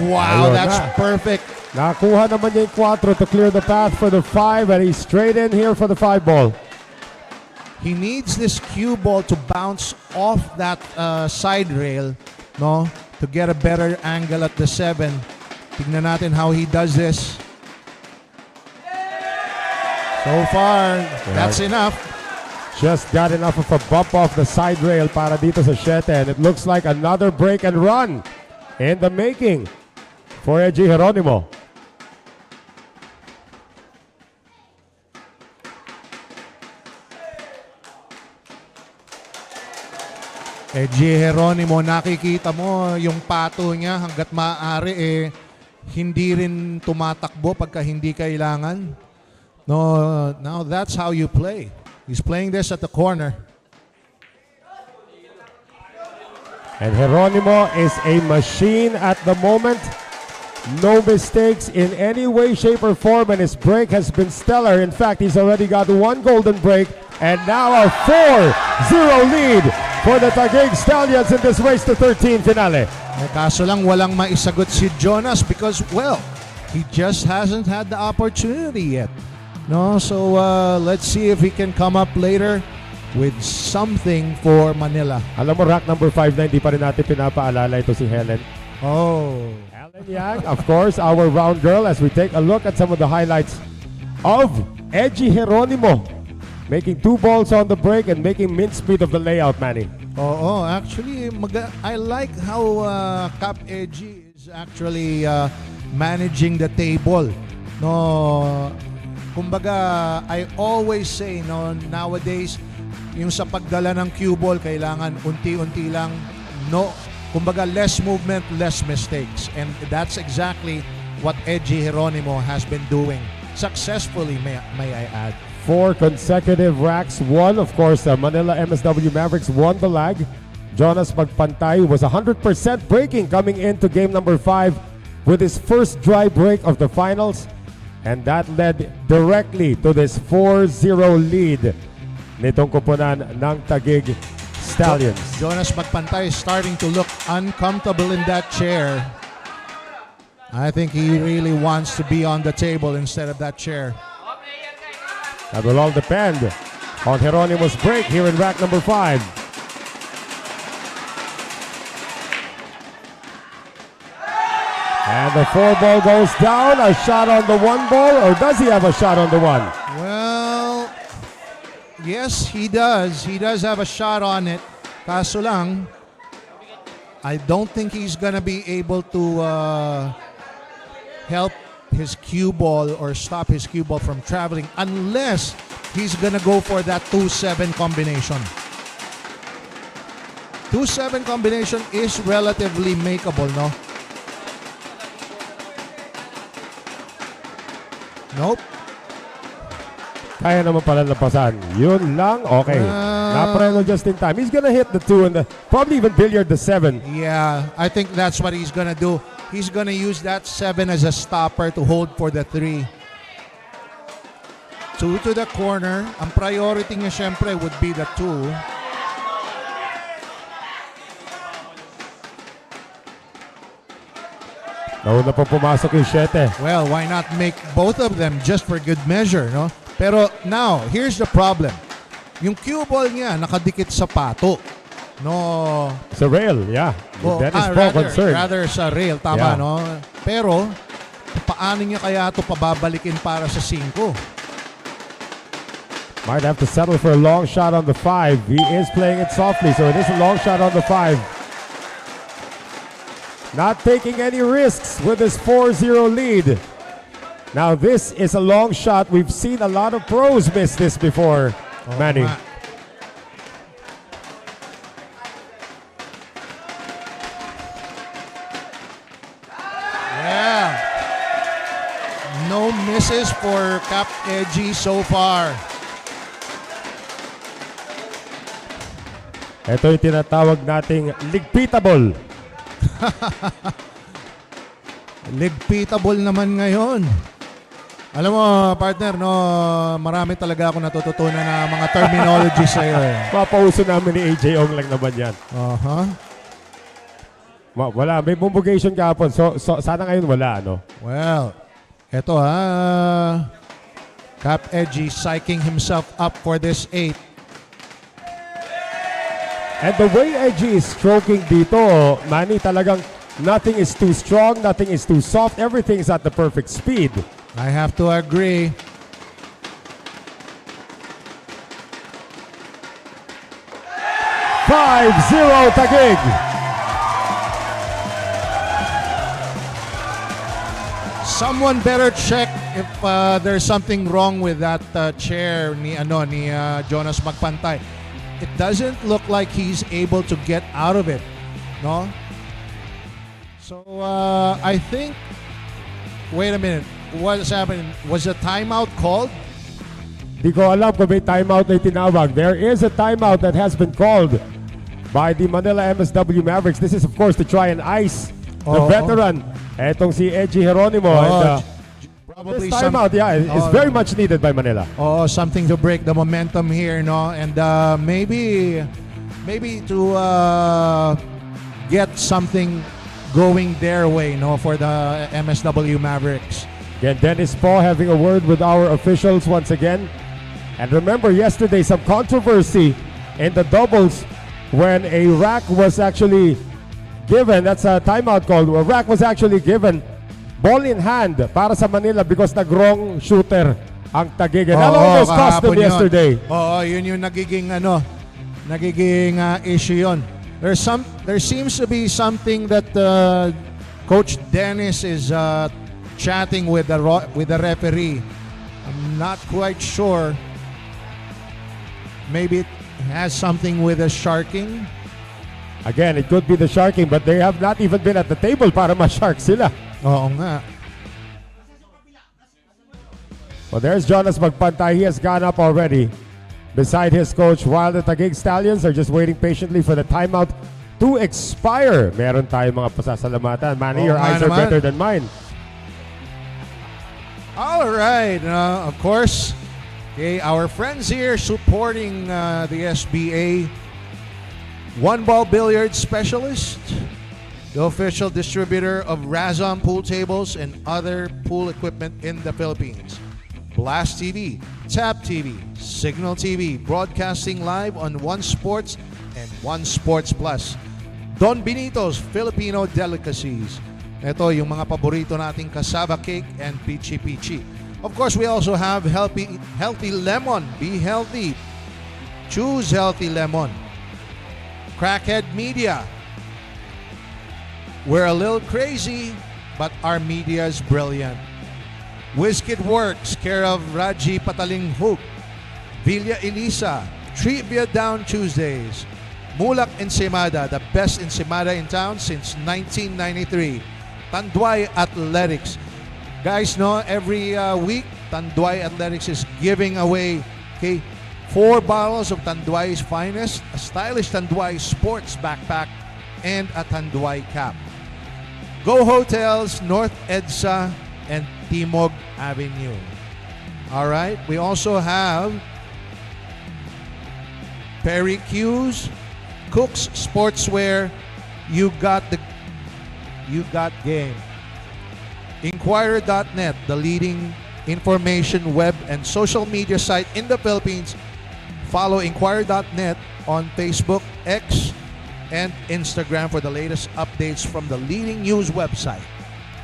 Wow, Ayun that's na. perfect. Nakuha naman niya yung 4 to clear the path for the 5, and he's straight in here for the 5 ball. He needs this cue ball to bounce off that side rail, no? To get a better angle at the 7. Tignan natin how he does this. So far, that's enough. Just got enough of a bump off the side rail para dito sa 7, and it looks like another break and run in the making for Eji Geronimo. Eji Geronimo, nakikita mo yung pato niya hanggat maaari hindi rin tumatakbo pagka hindi kailangan. No, now that's how you play. He's playing this at the corner. And Geronimo is a machine at the moment. No mistakes in any way, shape, or form, and his break has been stellar. In fact, he's already got 1 golden break, and now a 4-0 lead for the Taguig Stallions in this race to 13 finale. Kaso lang walang maisagot si Jonas because, well, he just hasn't had the opportunity yet. No, so let's see if he can come up later with something for Manila. Alam mo, rack number 5 na hindi pa rin natin pinapaalala ito si Helen. Oh. Helen Yang, of course, our round girl, as we take a look at some of the highlights of Eji Geronimo. Making 2 balls on the break and making mincemeat of the layout, Manny. Oh, actually, I like how Cap Eji is actually managing the table. No, kumbaga, I always say, no, nowadays, yung sa pagdala ng cue ball, kailangan unti-unti lang. No, kumbaga, less movement, less mistakes. And that's exactly what Eji Geronimo has been doing. Successfully, may I add. 4 consecutive racks won. Of course, Manila MSW Mavericks won the lag. Jonas Magpantay was 100% breaking coming into game number 5 with his first dry break of the finals. And that led directly to this 4-0 lead nitong kupunan ng Taguig Stallions. Jonas Magpantay is starting to look uncomfortable in that chair. I think he really wants to be on the table instead of that chair. That will all depend on Geronimo's break here in rack number 5. And the 4 ball goes down. A shot on the 1 ball, or does he have a shot on the 1? Well, yes, he does. He does have a shot on it. Kaso lang, I don't think he's gonna be able to help his cue ball or stop his cue ball from traveling unless he's gonna go for that 2-7 combination. 2-7 combination is relatively makeable, no? Nope. Kaya naman pala lapasan. Yun lang. Okay. Napreno just in time. He's gonna hit the 2 and probably even billiard the 7. Yeah, I think that's what he's gonna do. He's gonna use that 7 as a stopper to hold for the 3. 2 to the corner. Ang priority niya syempre would be the 2. Nauna pa pumasok yung 7. Well, why not make both of them just for good measure, no? Pero now, here's the problem. Yung cue ball niya nakadikit sa pato. No. Sa rail, yeah. That is more concerned. Rather sa rail, tama, Yeah. no? Pero, paano niya kaya ito pababalikin para sa 5? Might have to settle for a long shot on the 5. He is playing it softly, so it is a long shot on the 5. Not taking any risks with his 4-0 lead. Now this is a long shot. We've seen a lot of pros miss this before, Manny. Yeah. No misses for Cap Edgy so far. Ito yung tinatawag nating ligpitable. Ligpitable naman ngayon. Alam mo, partner, no, marami talaga ako natututunan na mga terminology sa iyo. Papauso namin ni AJ Ong lang naman yan. Wala, may bumugation kahapon. So sana ngayon wala, ano? Well, eto Cap Edgy psyching himself up for this 8. And the way Edgy is stroking dito, Manny, talagang nothing is too strong, nothing is too soft, everything is at the perfect speed. I have to agree. "5-0 Taguig." Someone better check if there's something wrong with that chair ni Jonas Magpantay. It doesn't look like he's able to get out of it, no? So I think. Wait a minute. What's happening? Was a timeout called? Di ko alam kung may timeout na itinawag. There is a timeout that has been called by the Manila MSW Mavericks. This is of course to try and ice the veteran. Etong si Edgy Geronimo. Probably this timeout, is very much needed by Manila. Something to break the momentum here, no? And maybe to get something going their way, no, for the MSW Mavericks. Again, Dennis Paul having a word with our officials once again. And remember yesterday, some controversy in the doubles when a rack was actually given. That's a timeout call. A rack was actually given ball in hand para sa Manila because nag-wrong shooter ang Taguig. And that almost cost them yesterday. Yun yung nagiging issue yun. There seems to be something that Coach Dennis is chatting with the referee. I'm not quite sure. Maybe it has something with the sharking. Again, it could be the sharking, but they have not even been at the table para ma-shark sila. Oo nga. Well, there's Jonas Magpantay. He has gone up already beside his coach while the Taguig Stallions are just waiting patiently for the timeout to expire. Meron tayong mga pasasalamatan. Manny, your eyes are better than mine. All right. Of course, our friends here supporting the SBA. One Ball Billiards Specialist, the official distributor of Razom pool tables and other pool equipment in the Philippines. Blast TV, Tap TV, Signal TV, broadcasting live on One Sports and One Sports Plus. Don Benito's Filipino Delicacies. Ito yung mga paborito nating cassava cake and peachy peachy. Of course, we also have healthy lemon. Be healthy. Choose healthy lemon. Crackhead Media. We're a little crazy, but our media is brilliant. Wizkid Works, care of Raji Pataling Hook. Villa Elisa, Trivia Down Tuesdays. Mulak Ensimada, the best ensimada in town since 1993. Tanduay Athletics. Guys, no, every week, Tanduay Athletics is giving away 4 bottles of Tanduay's finest, a stylish Tanduay sports backpack, and a Tanduay cap. Go Hotels, North EDSA, and Timog Avenue. All right, we also have Perry Q's, Cook's Sportswear. You got game. Inquirer.net, the leading information, web, and social media site in the Philippines. Follow Inquirer.net on Facebook, X, and Instagram for the latest updates from the leading news website.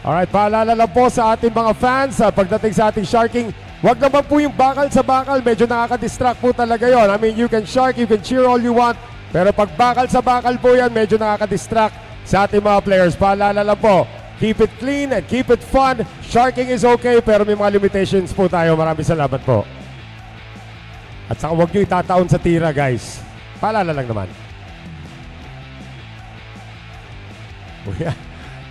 Alright, paalala lang po sa ating mga fans pagdating sa ating sharking, wag naman po yung bakal sa bakal, medyo nakaka-distract po talaga yon. I mean, you can shark, you can cheer all you want, pero pag bakal sa bakal po yan, medyo nakaka-distract sa ating mga players. Paalala lang po, keep it clean and keep it fun. Sharking is okay, pero may mga limitations po tayo. Maraming salamat po. At saka huwag nyo itataon sa tira, guys. Paalala lang naman.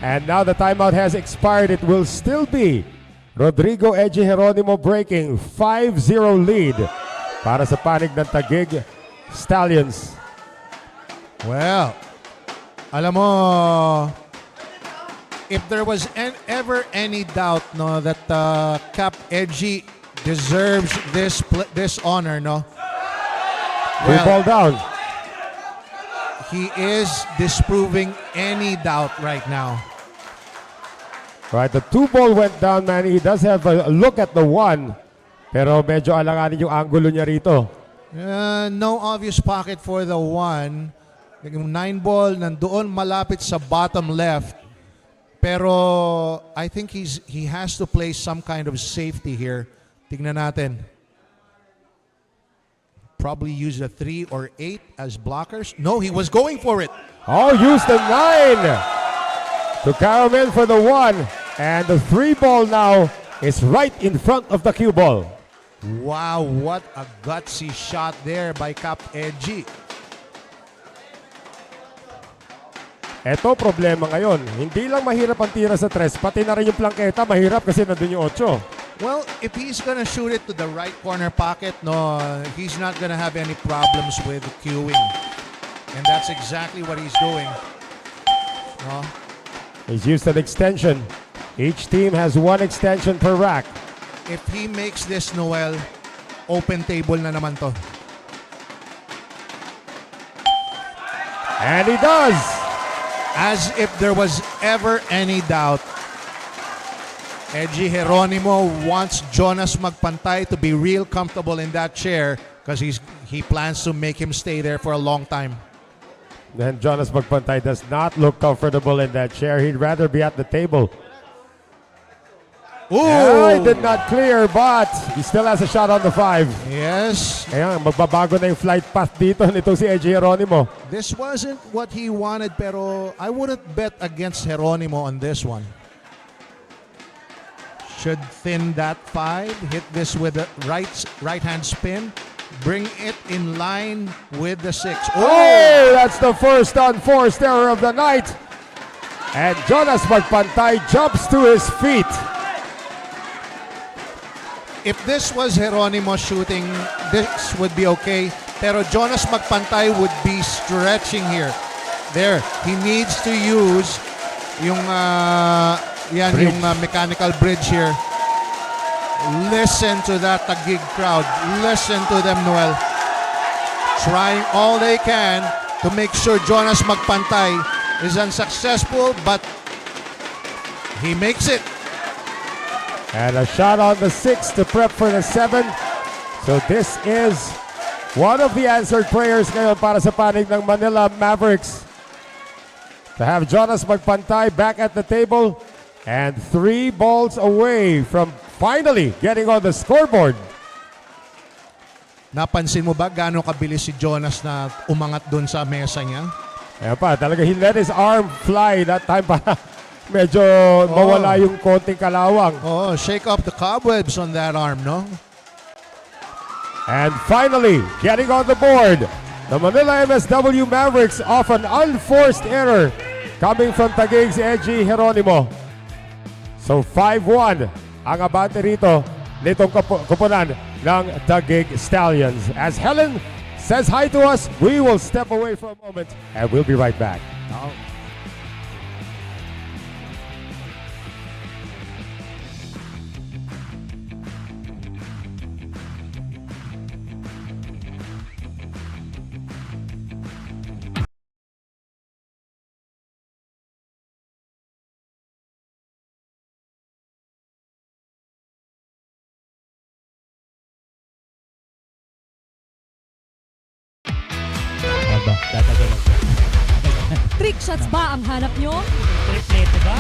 And now the timeout has expired. It will still be Rodrigo Eji Geronimo breaking 5-0 lead para sa panig ng Taguig Stallions. Well, alam mo, if there was ever any doubt no that Cap Eji deserves this honor, no? Well, ball down. He is disproving any doubt right now. Right, the 2-ball went down, man. He does have a look at the 1, pero medyo alanganin yung angulo niya rito. No obvious pocket for the 1. Yung 9-ball nandoon malapit sa bottom left. Pero I think he has to play some kind of safety here. Tingnan natin. Probably use a 3 or 8 as blockers. No, he was going for it. Oh, use the 9 to Caramel for the 1. And the 3-ball now is right in front of the cue ball. Wow, what a gutsy shot there by Cap Eji. Eto problema ngayon. Hindi lang mahirap ang tira sa 3, pati na rin yung plangketa mahirap kasi nandun yung 8. Well, if he's gonna shoot it to the right corner pocket, no, he's not gonna have any problems with queuing. And that's exactly what he's doing. No? He's used an extension. Each team has 1 extension per rack. If he makes this, Noel, open table na naman to. And he does! As if there was ever any doubt. Eji Geronimo wants Jonas Magpantay to be real comfortable in that chair because he plans to make him stay there for a long time. Then Jonas Magpantay does not look comfortable in that chair. He'd rather be at the table. Ooh! He did not clear, but he still has a shot on the 5. Yes. Ayan, magbabago na yung flight path dito nito si Eji Geronimo. This wasn't what he wanted, pero I wouldn't bet against Geronimo on this one. Should thin that 5, hit this with a right-hand spin, bring it in line with the 6. Oh, that's the first unforced error of the night. And Jonas Magpantay jumps to his feet. If this was Geronimo shooting, this would be okay. Pero Jonas Magpantay would be stretching here. There, he needs to use yung mechanical bridge here. Listen to that Taguig crowd. Listen to them, Noel. Trying all they can to make sure Jonas Magpantay is unsuccessful, but he makes it. And a shot on the 6 to prep for the 7. So this is one of the answered prayers ngayon para sa panig ng Manila Mavericks. To have Jonas Magpantay back at the table and 3 balls away from finally getting on the scoreboard. Napansin mo ba gaano kabilis si Jonas na umangat doon sa mesa niya? Ayan pa, talaga he let his arm fly that time para medyo mawala yung konting kalawang. Oh, shake off the cobwebs on that arm, no? And finally, getting on the board, the Manila MSW Mavericks off an unforced error coming from Taguig's Eji Geronimo. So 5-1 ang abante rito nitong kupunan ng Taguig Stallions. As Helen says hi to us, we will step away for a moment and we'll be right back. Tatagalan ko. Trick shots ba ang hanap nyo? Triplete ba?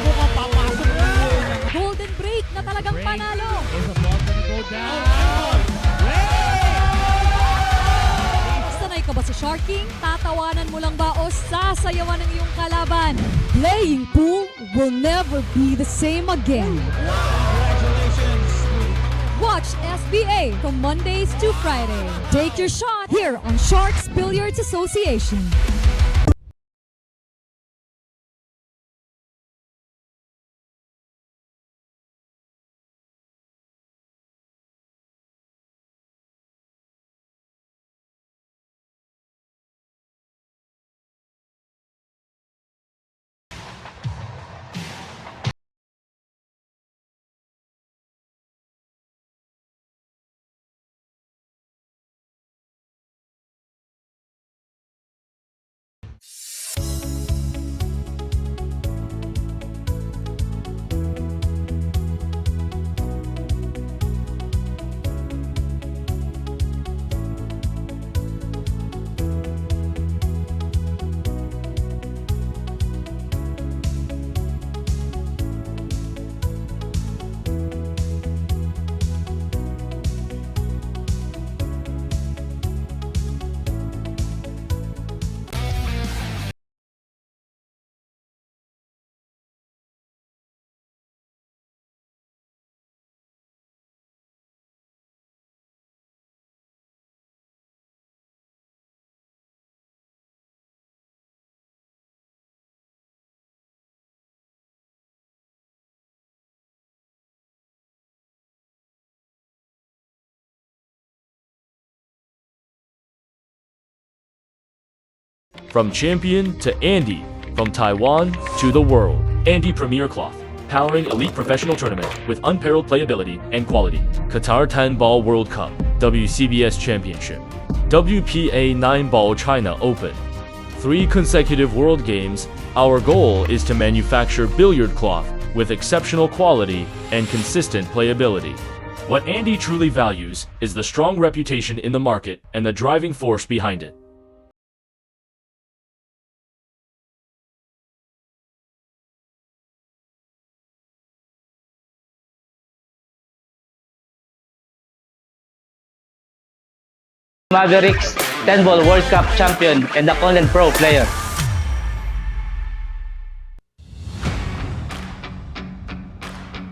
Mukhang papasok na. Golden break na talagang panalo. Is the ball gonna go down? Sanay ka ba sa sharking? Tatawanan mo lang ba o sasayawan ng iyong kalaban? Playing pool will never be the same again. Watch SBA from Mondays to Friday. Take your shot here on Sharks Billiards Association. From champion to Andy, from Taiwan to the world. Andy Premier Cloth, powering elite professional tournament with unparalleled playability and quality. Qatar 10 Ball World Cup, WCBS Championship, WPA 9 Ball China Open. 3 consecutive World Games. Our goal is to manufacture billiard cloth with exceptional quality and consistent playability. What Andy truly values is the strong reputation in the market and the driving force behind it. Mavericks 10-ball World Cup champion and a Content Pro player.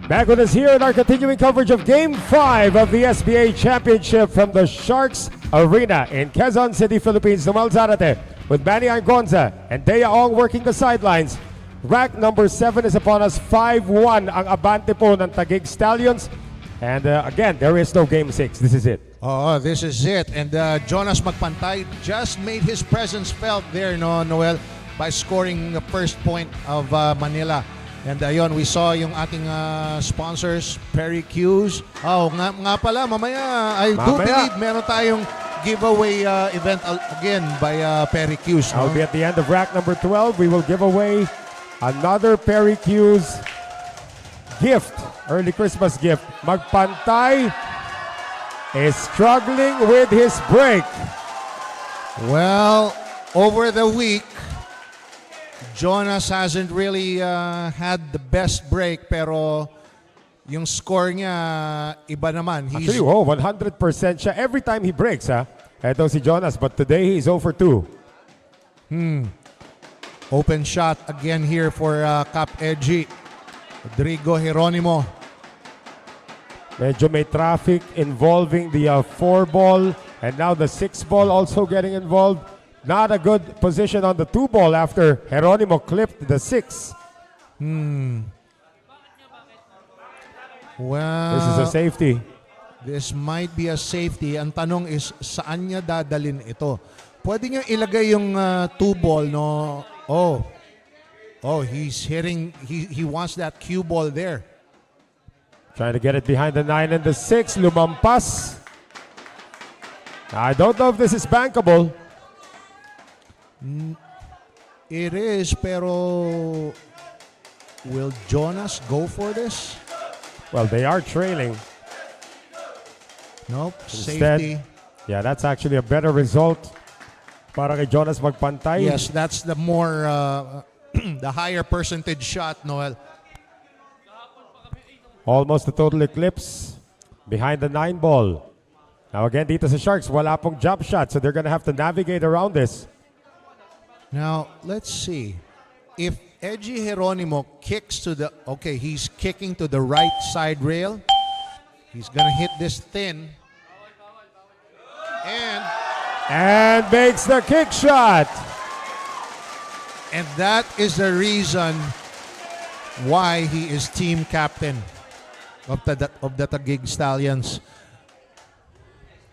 Back with us here in our continuing coverage of Game 5 of the SBA Championship from the Sharks Arena in Quezon City, Philippines. Noel Zarate with Manny Angonza and Dea Ong working the sidelines. Rack number 7 is upon us. 5-1 ang abante po ng Taguig Stallions. And again, there is no Game 6. This is it. Oh, this is it. And Jonas Magpantay just made his presence felt there, no, Noel, by scoring the first point of Manila. And ayun, we saw yung ating sponsors, Perry Q's. Oh, nga pala, mamaya, I do believe meron tayong giveaway event again by Perry Q's. No? I'll be at the end of rack number 12. We will give away another Perry Q's gift, early Christmas gift. Magpantay is struggling with his break. Well, over the week, Jonas hasn't really had the best break, pero yung score niya, iba naman. Actually, 100% siya every time he breaks, ha? Ito si Jonas, but today he's 0 for 2. Open shot again here for Cap Edgy. Rodrigo Geronimo. Medyo may traffic involving the 4-ball and now the 6-ball also getting involved. Not a good position on the 2-ball after Geronimo clipped the 6. Well, this is a safety. This might be a safety. Ang tanong is, saan niya dadalin ito? Pwede niya ilagay yung 2-ball, no? Oh, he's hitting, he wants that cue ball there. Trying to get it behind the 9 and the 6. Lumampas. I don't know if this is bankable. It is, pero will Jonas go for this? Well, they are trailing. Nope, Instead, safety. Yeah, that's actually a better result para kay Jonas magpantay. Yes, that's the more, the higher percentage shot, Noel. Almost a total eclipse behind the 9 ball. Now again, dito sa Sharks, wala pong jump shot, so they're gonna have to navigate around this. Now, let's see. If Edgy Geronimo kicks to the, okay, he's kicking to the right side rail. He's gonna hit this thin. And makes the kick shot. And that is the reason why he is team captain of the Taguig Stallions.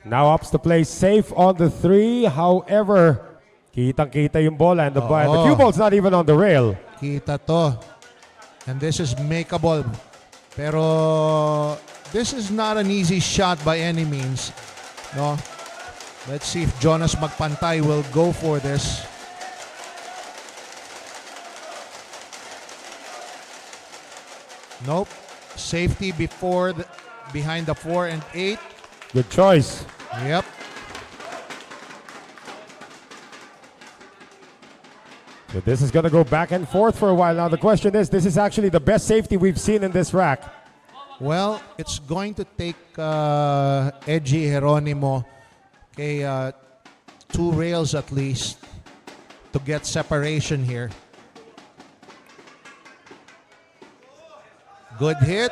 Now ups to play safe on the 3. However, kitang-kita yung bola and the cue ball's not even on the rail. Kita to. And this is makeable. Pero this is not an easy shot by any means. No. Let's see if Jonas Magpantay will go for this. Nope. Safety behind the 4 and 8. Good choice. Yep. So this is going to go back and forth for a while. Now the question is, this is actually the best safety we've seen in this rack. Well, it's going to take Edgy Geronimo 2 rails at least to get separation here. Good hit.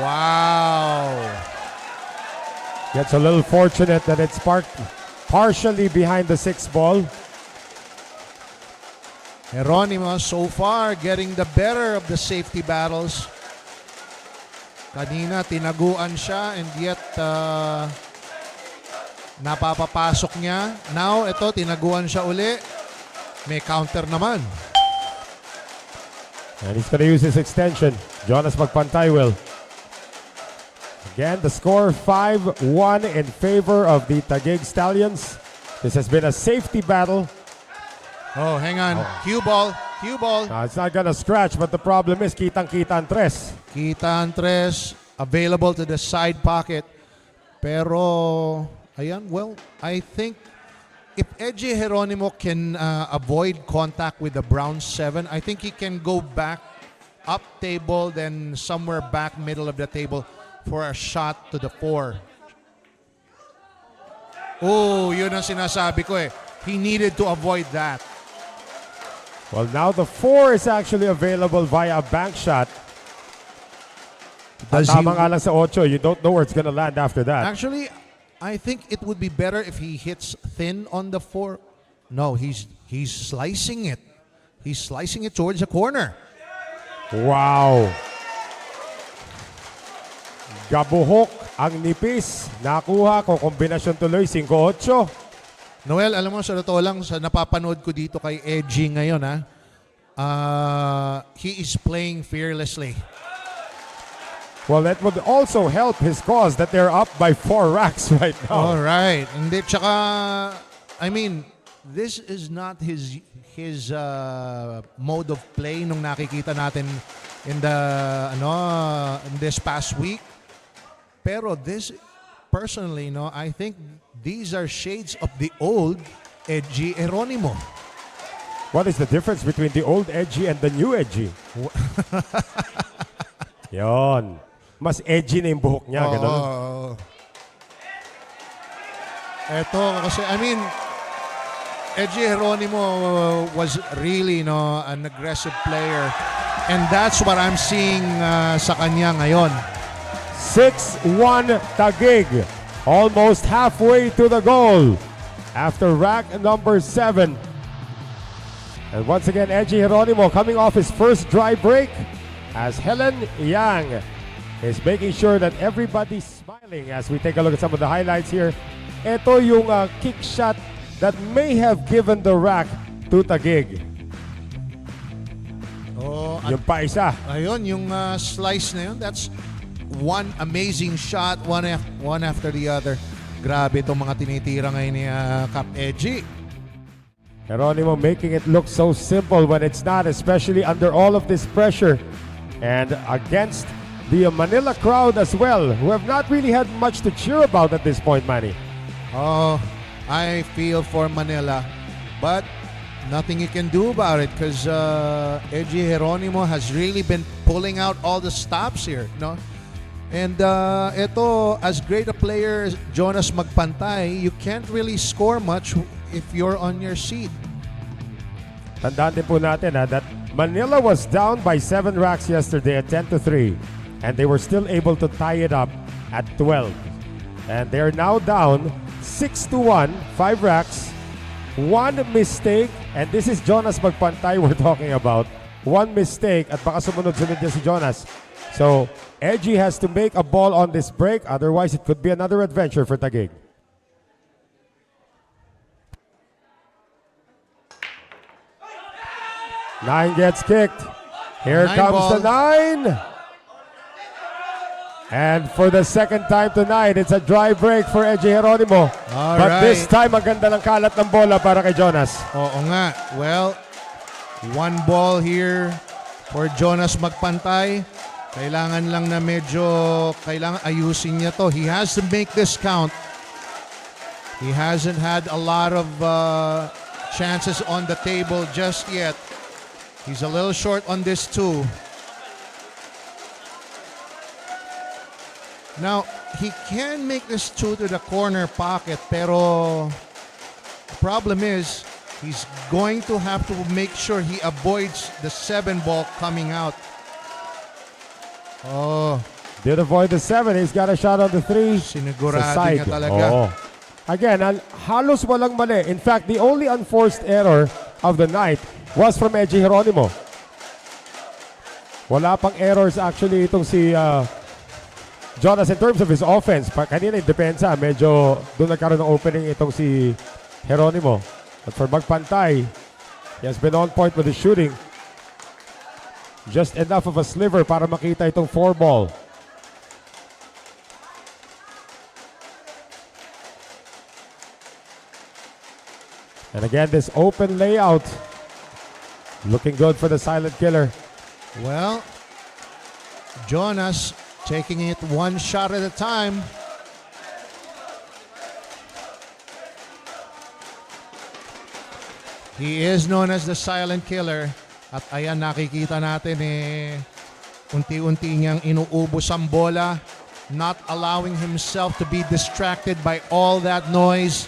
Wow. Gets a little fortunate that it's parked partially behind the 6 ball. Geronimo so far getting the better of the safety battles. Kanina tinaguan siya and yet napapapasok niya. Now ito tinaguan siya uli. May counter naman. And he's going to use his extension. Jonas Magpantay will. Again, the score 5-1 in favor of the Taguig Stallions. This has been a safety battle. Oh, hang on. Cue ball. Cue ball. It's not going to scratch, but the problem is kitang-kita ang tres. Kita ang tres. Available to the side pocket. Pero, ayan, well, I think if Edgy Geronimo can avoid contact with the brown 7, I think he can go back up table, then somewhere back middle of the table for a shot to the 4. Oh, yun ang sinasabi ko eh. He needed to avoid that. Well, now the 4 is actually available via a bank shot. Tama nga lang sa 8. You don't know where it's going to land after that. Actually, I think it would be better if he hits thin on the 4. No, he's slicing it. He's slicing it towards the corner. Wow. Gabuhok ang nipis. Nakuha ko kombinasyon tuloy 5-8. Noel, alam mo, sa totoo lang, sa napapanood ko dito kay Edgy ngayon, he is playing fearlessly. Well, that would also help his cause that they're up by 4 racks right now. All right. Hindi, tsaka, I mean, this is not his mode of play nung nakikita natin in this past week. Pero this, personally, I think these are shades of the old Edgy Geronimo. What is the difference between the old Edgy and the new Edgy? Yon. Mas edgy na yung buhok niya. Ganun. Eto, kasi, I mean, Edgy Geronimo was really an aggressive player. And that's what I'm seeing sa kanya ngayon. 6-1 Taguig. Almost halfway to the goal after rack number 7. And once again, Edgy Geronimo coming off his first dry break as Helen Yang is making sure that everybody's smiling as we take a look at some of the highlights here. Ito yung kick shot that may have given the rack to Taguig. Oh, yung pa isa. Ayun, yung slice na yun, that's one amazing shot, one after the other. Grabe itong mga tinitira ngayon ni Cap Edgy. Geronimo making it look so simple when it's not, especially under all of this pressure. And against the Manila crowd as well, who have not really had much to cheer about at this point, Manny. Oh, I feel for Manila. But nothing you can do about it because Eji Geronimo has really been pulling out all the stops here, no? And ito, as great a player Jonas Magpantay, you can't really score much if you're on your seat. Tandaan din po natin that Manila was down by 7 racks yesterday at 10-3. And they were still able to tie it up at 12. And they're now down 6-1, 5 racks, 1 mistake. And this is Jonas Magpantay we're talking about. 1 mistake at baka sumunod-sunod niya si Jonas. So, Eji has to make a ball on this break. Otherwise, it could be another adventure for Taguig. Nine gets kicked. Here comes the 9. And for the second time tonight, it's a dry break for Eji Geronimo. But this time, ang ganda ng kalat ng bola para kay Jonas. Oo nga. Well, 1 ball here for Jonas Magpantay. Kailangan lang na kailangan ayusin niya to. He has to make this count. He hasn't had a lot of chances on the table just yet. He's a little short on this too. Now, he can make this 2 to the corner pocket, pero the problem is, he's going to have to make sure he avoids the 7 ball coming out. Oh. Did avoid the 7. He's got a shot on the 3. Sinigurado sa side. niya talaga. Oh. Again, halos walang mali. In fact, the only unforced error of the night was from Eji Geronimo. Wala pang errors actually itong si Jonas in terms of his offense. Kanina yung depensa, medyo doon nagkaroon ng opening itong si Geronimo. But for Magpantay, he has been on point with the shooting. Just enough of a sliver para makita itong 4 ball. And again, this open layout looking good for the silent killer. Well, Jonas taking it 1 shot at a time. He is known as the silent killer. At ayan, nakikita natin unti-unti niyang inuubos ang bola, not allowing himself to be distracted by all that noise.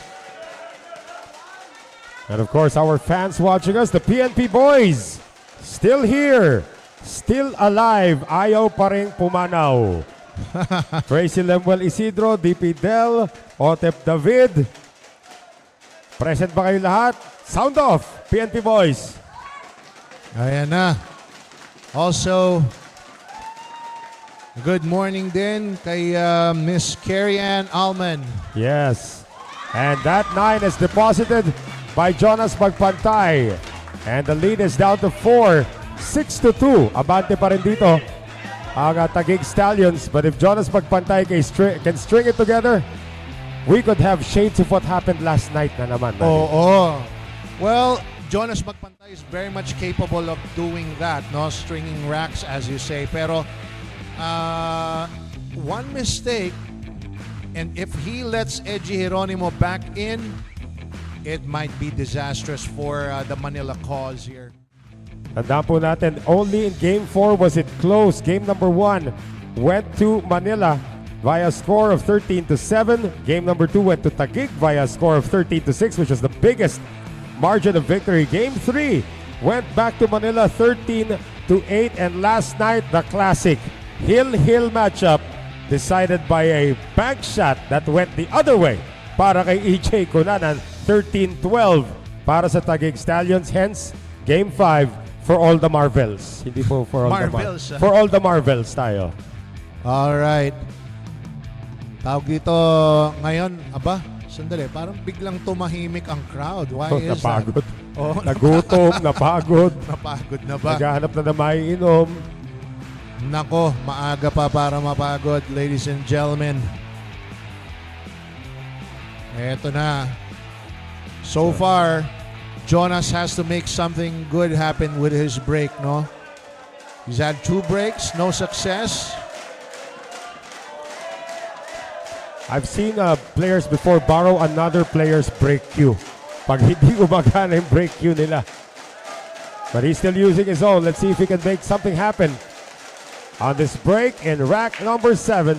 And of course, our fans watching us, the PNP boys, still here, still alive, ayaw pa rin pumanaw. Tracy Lemuel Isidro, DP Del, Otep David. Present ba kayo lahat? Sound off, PNP boys. Ayan na. Also, good morning din kay Miss Carrie Ann Alman. Yes. And that 9 is deposited by Jonas Magpantay. And the lead is down to 4. 6-2. Abante pa rin dito ang Taguig Stallions. But if Jonas Magpantay can string it together, we could have shades of what happened last night na naman. Oo. Well, Jonas Magpantay is very much capable of doing that, no? Stringing racks, as you say. Pero, one mistake, and if he lets Eji Geronimo back in, it might be disastrous for the Manila cause here. Tandaan po natin, only in Game 4 was it close. Game number 1 went to Manila via score of 13-7. Game number 2 went to Taguig via score of 13-6, which was the biggest margin of victory. Game 3 went back to Manila 13-8. And last night, the classic Hill-Hill matchup decided by a bank shot that went the other way para kay EJ Cunanan. 13-12 para sa Taguig Stallions. Hence, Game 5 for all the Marvels. Hindi po for all Marvels, for all the Marvels tayo. Alright. Tawag dito ngayon, sandali, parang biglang tumahimik ang crowd. Why is napagod. that? Oh, Nagutom, napagod. Napagod na ba? Naghahanap na maiinom. Nako, maaga pa para mapagod, ladies and gentlemen. Eto na. So far, Jonas has to make something good happen with his break, no? He's had 2 breaks, no success. I've seen players before borrow another player's break cue. Pag hindi gumagana yung break cue nila. But he's still using his own. Let's see if he can make something happen on this break in rack number 7.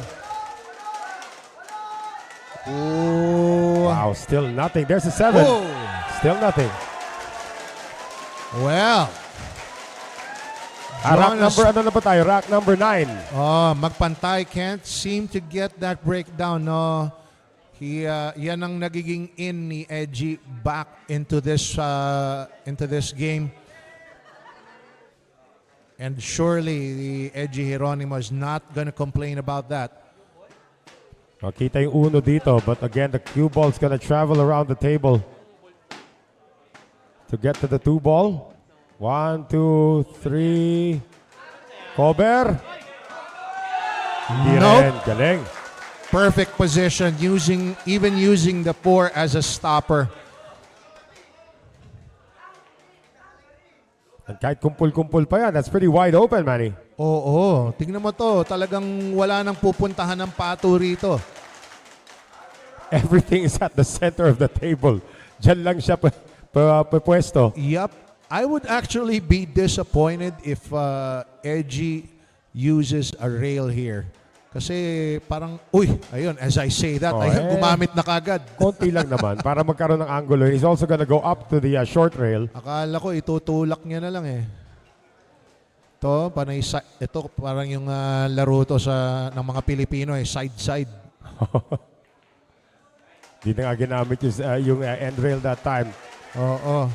Ooh. Wow, still nothing. There's a 7. Whoa. Still nothing. Well. Rack number, ano na ba tayo? Rack number 9. Oh, magpantay can't seem to get that breakdown. No. Yan ang nagiging in ni Edgy back into this game. And surely the Edgy Geronimo is not gonna complain about that. Makita yung uno dito, but again, the cue ball's gonna travel around the table to get to the 2 ball. 1, 2, 3. Cover. Hindi rin. Galing. Perfect position, even using the 4 as a stopper. And kahit kumpul-kumpul pa yan, that's pretty wide open, Manny. Oo, tingnan mo to. Talagang wala nang pupuntahan ng pato rito. Everything is at the center of the table. Diyan lang siya pwesto. Yup. I would actually be disappointed if Edgy uses a rail here. Kasi parang, ayun, as I say that, gumamit na kagad. Konti lang naman para magkaroon ng angulo. He's also gonna go up to the short rail. Akala ko itutulak niya na lang eh. Ito, parang yung laro to ng mga Pilipino side-side. Di na nga ginamit yung end rail that time. Oo.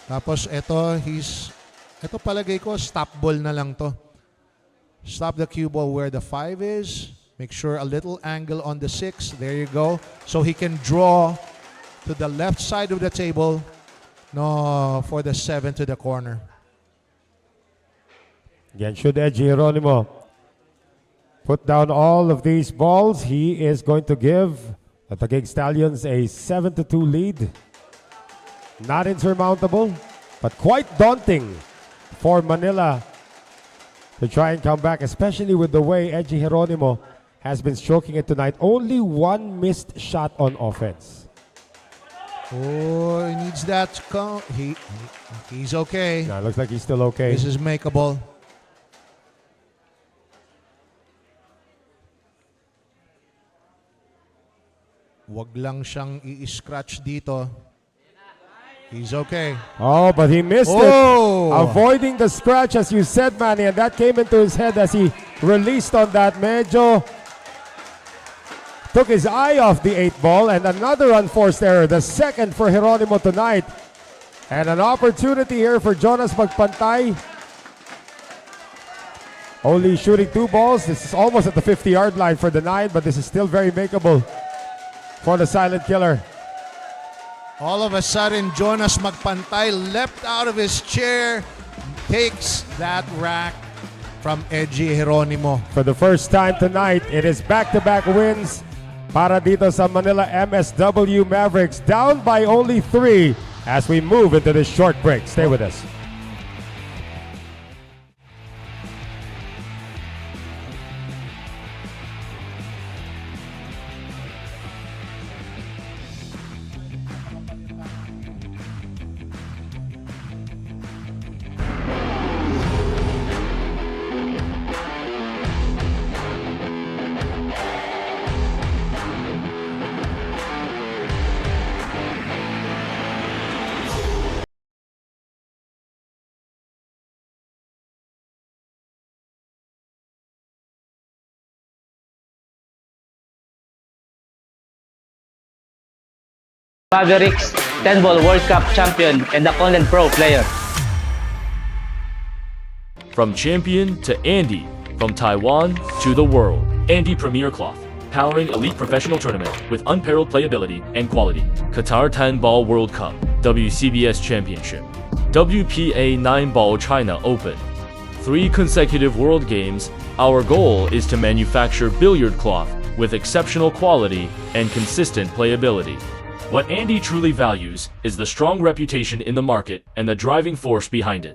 Tapos ito palagay ko, stop ball na lang to. Stop the cue ball where the 5 is. Make sure a little angle on the 6. There you go. So he can draw to the left side of the table for the 7 to the corner. Again, should Edgy Geronimo put down all of these balls, he is going to give the Taguig Stallions a 7-2 lead. Not insurmountable, but quite daunting for Manila to try and come back, especially with the way Edgy Geronimo has been stroking it tonight. Only 1 missed shot on offense. Oh, he needs that to come. He's okay. No, looks like he's still okay. This is makeable. Wag lang siyang i-scratch dito. He's okay. Oh, but he missed it. Avoiding the scratch, as you said, Manny, and that came into his head as he released on that. Medyo took his eye off the 8 ball, and another unforced error, the second for Geronimo tonight. And an opportunity here for Jonas magpantay. Only shooting 2 balls. This is almost at the 50-yard line for the 9, but this is still very makeable for the silent killer. All of a sudden, Jonas magpantay leapt out of his chair, takes that rack from Edgy Geronimo. For the first time tonight, it is back-to-back wins para dito sa Manila MSW Mavericks, down by only 3 as we move into this short break. Stay with us. Mavericks 10-ball World Cup champion and a Conland Pro player. From champion to Andy, from Taiwan to the world, Andy Premier Cloth, powering elite professional tournament with unparalleled playability and quality. Qatar 10-ball World Cup, WCBS Championship, WPA 9-ball China Open. 3 consecutive World Games, our goal is to manufacture billiard cloth with exceptional quality and consistent playability. What Andy truly values is the strong reputation in the market and the driving force behind it.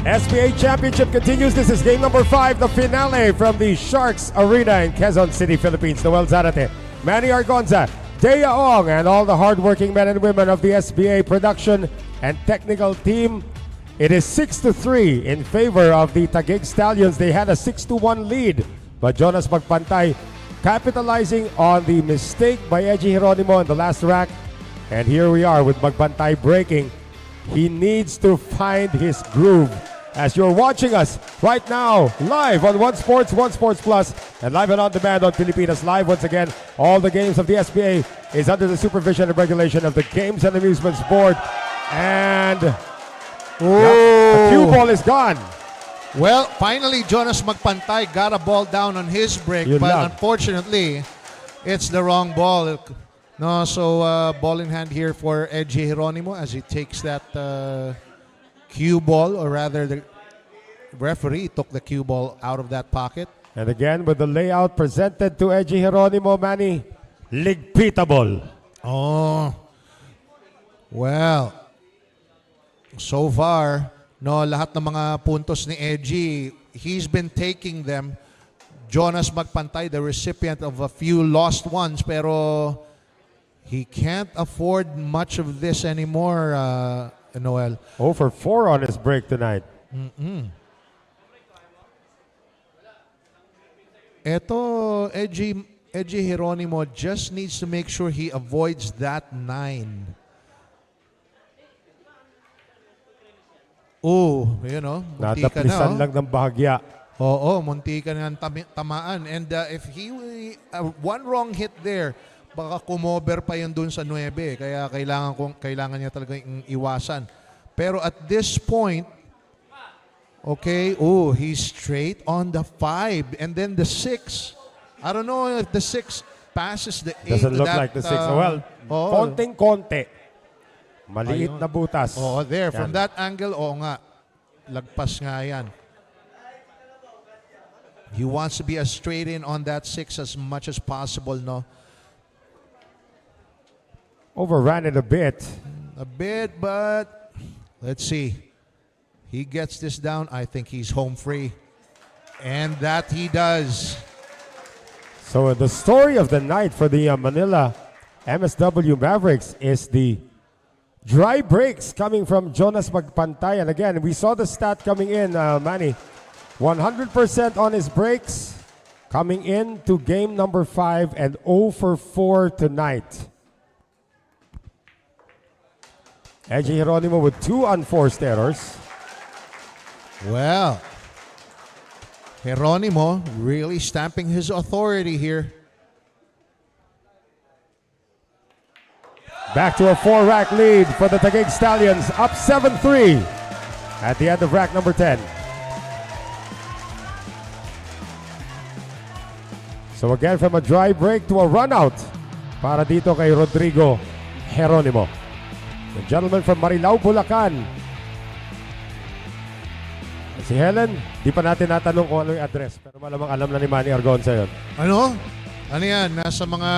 SBA Championship continues. This is game number 5, the finale from the Sharks Arena in Quezon City, Philippines. Noel Zarate, Manny Argonza, Dea Ong, and all the hardworking men and women of the SBA production and technical team. It is 6-3 in favor of the Taguig Stallions. They had a 6-1 lead, but Jonas Magpantay capitalizing on the mistake by Edgy Geronimo in the last rack. And here we are with Magpantay breaking. He needs to find his groove. As you're watching us right now, live on One Sports Plus, and live and on demand on Pilipinas Live. Once again, all the games of the SBA is under the supervision and regulation of the Games and Amusements Board. And the cue ball is gone. Well, finally, Jonas Magpantay got a ball down on his break, but unfortunately, it's the wrong ball. No, so ball in hand here for Edgy Geronimo as he takes that cue ball, or rather the referee took the cue ball out of that pocket. And again, with the layout presented to Edgy Geronimo, Manny, ligpitable. Oh, well, so far, no, lahat ng mga puntos ni Edgy, he's been taking them. Jonas Magpantay, the recipient of a few lost ones, pero he can't afford much of this anymore, Noel. 0 for 4 on his break tonight. Eto, Edgy Geronimo just needs to make sure he avoids that 9. Oh, you know, munti ka na. Nataplisan lang ng bahagya. Oo, munti ka na tamaan. And if he, one wrong hit there, baka kumover pa yun dun sa 9. Kaya kailangan niya talaga iwasan. Pero at this point, okay, he's straight on the 5. And then the 6. I don't know if the 6 passes the 8. Doesn't look like the 6. Well, konting-konti. Maliit na butas. There. Yan. From that angle, nga. Lagpas nga yan. He wants to be as straight in on that 6 as much as possible, no? Overran it a bit. But let's see. He gets this down. I think he's home free. And that he does. So the story of the night for the Manila MSW Mavericks is the dry breaks coming from Jonas Magpantay. And again, we saw the stat coming in, Manny. 100% on his breaks coming into game number 5 and 0 for 4 tonight. Edgy Geronimo with 2 unforced errors. Well, Geronimo really stamping his authority here. Back to a 4-rack lead for the Taguig Stallions, up 7-3 at the end of rack number 10. So again, from a dry break to a run out para dito kay Rodrigo Geronimo. The gentleman from Marilao, Bulacan. Si Helen, di pa natin natanong kung ano yung address, pero malamang alam na ni Manny Argonza yun. Ano? Ano yan? Nasa mga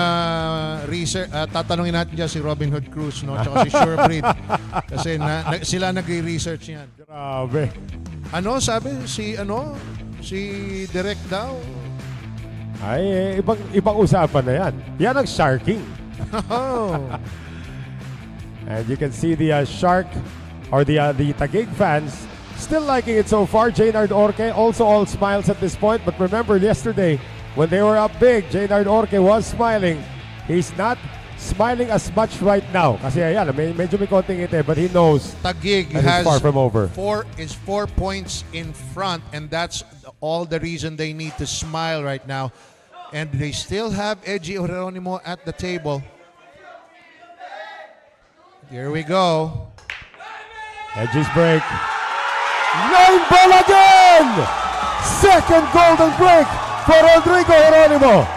research, tatanungin natin dyan si Robin Hood Cruz, no? Tsaka si Surebreed. Kasi sila nagre-research yan. Grabe. Ano sabi? Si Direk daw? Ay, ibang usapan na yan. Yan ang sharking. And you can see the Shark or the Taguig fans still liking it so far. Jaynard Orque also all smiles at this point. But remember yesterday when they were up big, Jaynard Orque was smiling. He's not smiling as much right now. Kasi ayan, medyo may konting ngiti, but he knows Taguig that he's far from over. 4 points in front, and that's all the reason they need to smile right now. And they still have Edgy Geronimo at the table. Here we go. Edgy's break. 9 ball again! Second golden break for Rodrigo Geronimo.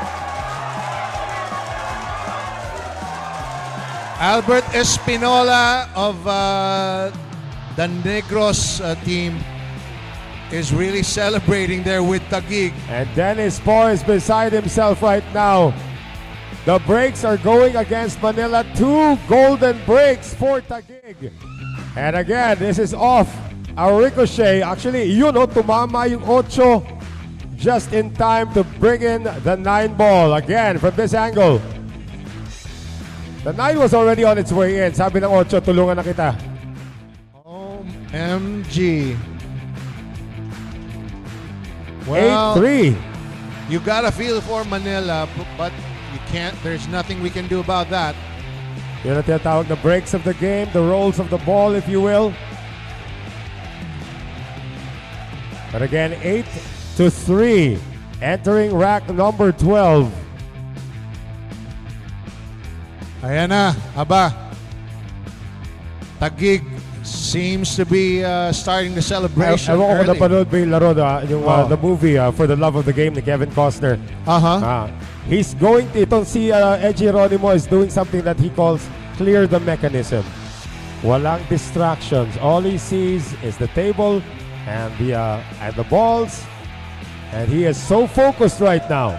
Albert Espinola of the Negros team is really celebrating there with Taguig. And Dennis Poe is beside himself right now. The breaks are going against Manila. 2 golden breaks for Taguig. And again, this is off A ricochet. Actually, yun o, tumama yung 8 just in time to bring in the 9 ball. Again, from this angle. The 9 was already on its way in. Sabi ng 8, tulungan na kita. MG. Well, 8-3. You got a feel for Manila, but you can't. There's nothing we can do about that. Yun ang tinatawag na breaks of the game, the rolls of the ball, if you will. But again, 8-3. Entering rack number 12. Ayan na, aba. Taguig seems to be starting the celebration Ewan ko kung early. napanood mo yung laro, yung the movie For the Love of the Game ni Kevin Costner. He's going to, itong si Edgy Geronimo is doing something that he calls clear the mechanism. Walang distractions. All he sees is the table and the balls. And he is so focused right now.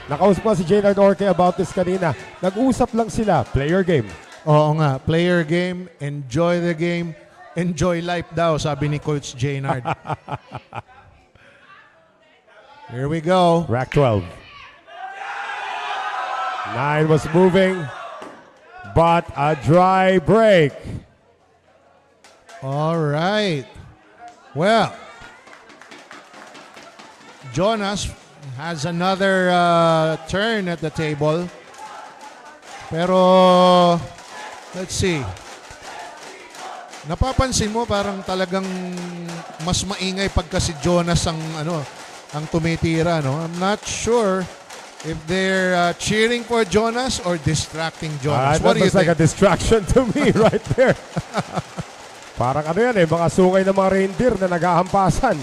Nakausap ko si Jaynard Orque about this kanina. Nag-usap lang sila. Player game. Oo nga, player game, enjoy the game, enjoy life daw, sabi ni Coach Jaynard. Here we go. Rack 12. 9 was moving, but a dry break. All right. Well, Jonas has another turn at the table. Pero, let's see. Napapansin mo parang talagang mas maingay pagka si Jonas ang tumitira, no? I'm not sure if they're cheering for Jonas or distracting Jonas. What do you That looks like think? a distraction to me right there. Parang yan mga sungay ng mga reindeer na naghahampasan.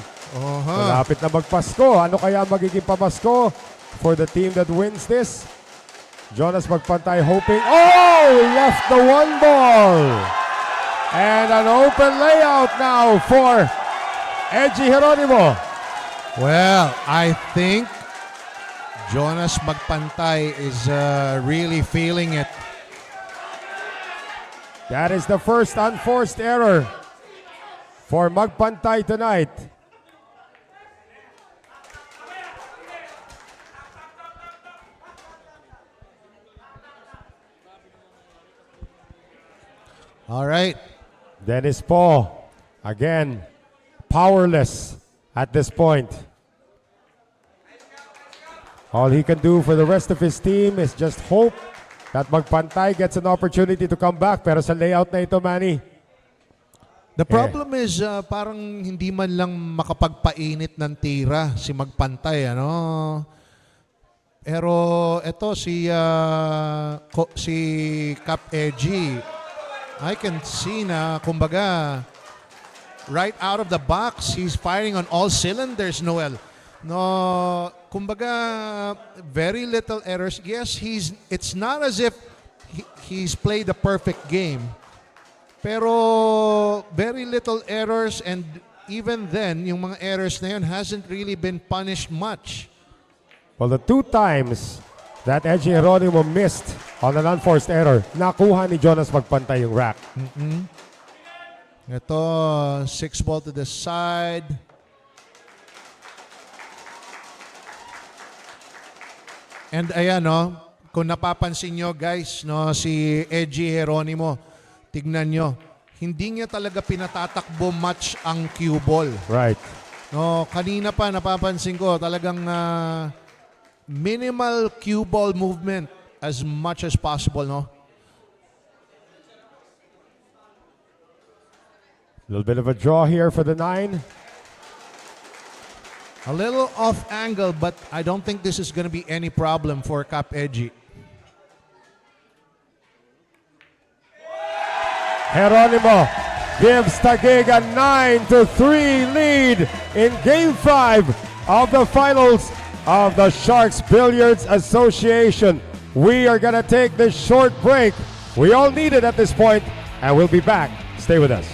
Malapit na magpasko. Ano kaya magiging pamasko for the team that wins this? Jonas magpantay hoping. Oh! Left the 1 ball. And an open layout now for Edgy Geronimo. Well, I think Jonas magpantay is really feeling it. That is the first unforced error for magpantay tonight. All right. Dennis Paul, again, powerless at this point. All he can do for the rest of his team is just hope that magpantay gets an opportunity to come back. Pero sa layout na ito, Manny. The problem is parang hindi man lang makapagpainit ng tira si magpantay, ano? Pero ito si Cap Edgy, I can see na kumbaga right out of the box he's firing on all cylinders, Noel. No, kumbaga very little errors. Yes, it's not as if he's played the perfect game. Pero very little errors, and even then yung mga errors na yun hasn't really been punished much. Well, the 2 times that Edgy Geronimo missed on an unforced error, nakuha ni Jonas magpantay yung rack. Ito, 6 ball to the side. And ayan, no, kung napapansin nyo guys, no, si Edgy Geronimo, tignan nyo, hindi niya talaga pinatatakbo much ang cue ball. Right. No, kanina pa napapansin ko talagang minimal cue ball movement as much as possible, no? A little bit of a draw here for the 9. A little off angle, but I don't think this is going to be any problem for Cap Edgy. Geronimo gives Taguig a 9-3 lead in Game 5 of the finals of the Sharks Billiards Association. We are going to take this short break. We all need it at this point, and we'll be back. Stay with us.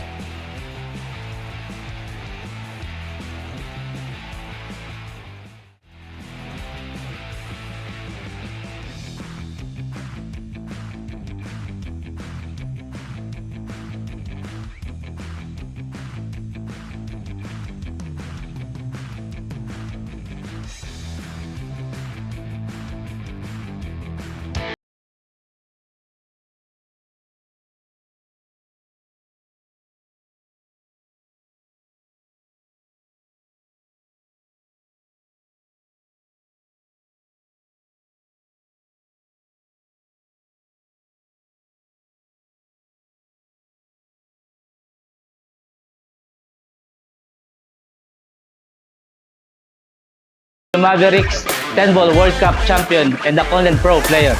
Mavericks 10-ball World Cup champion and a content pro player.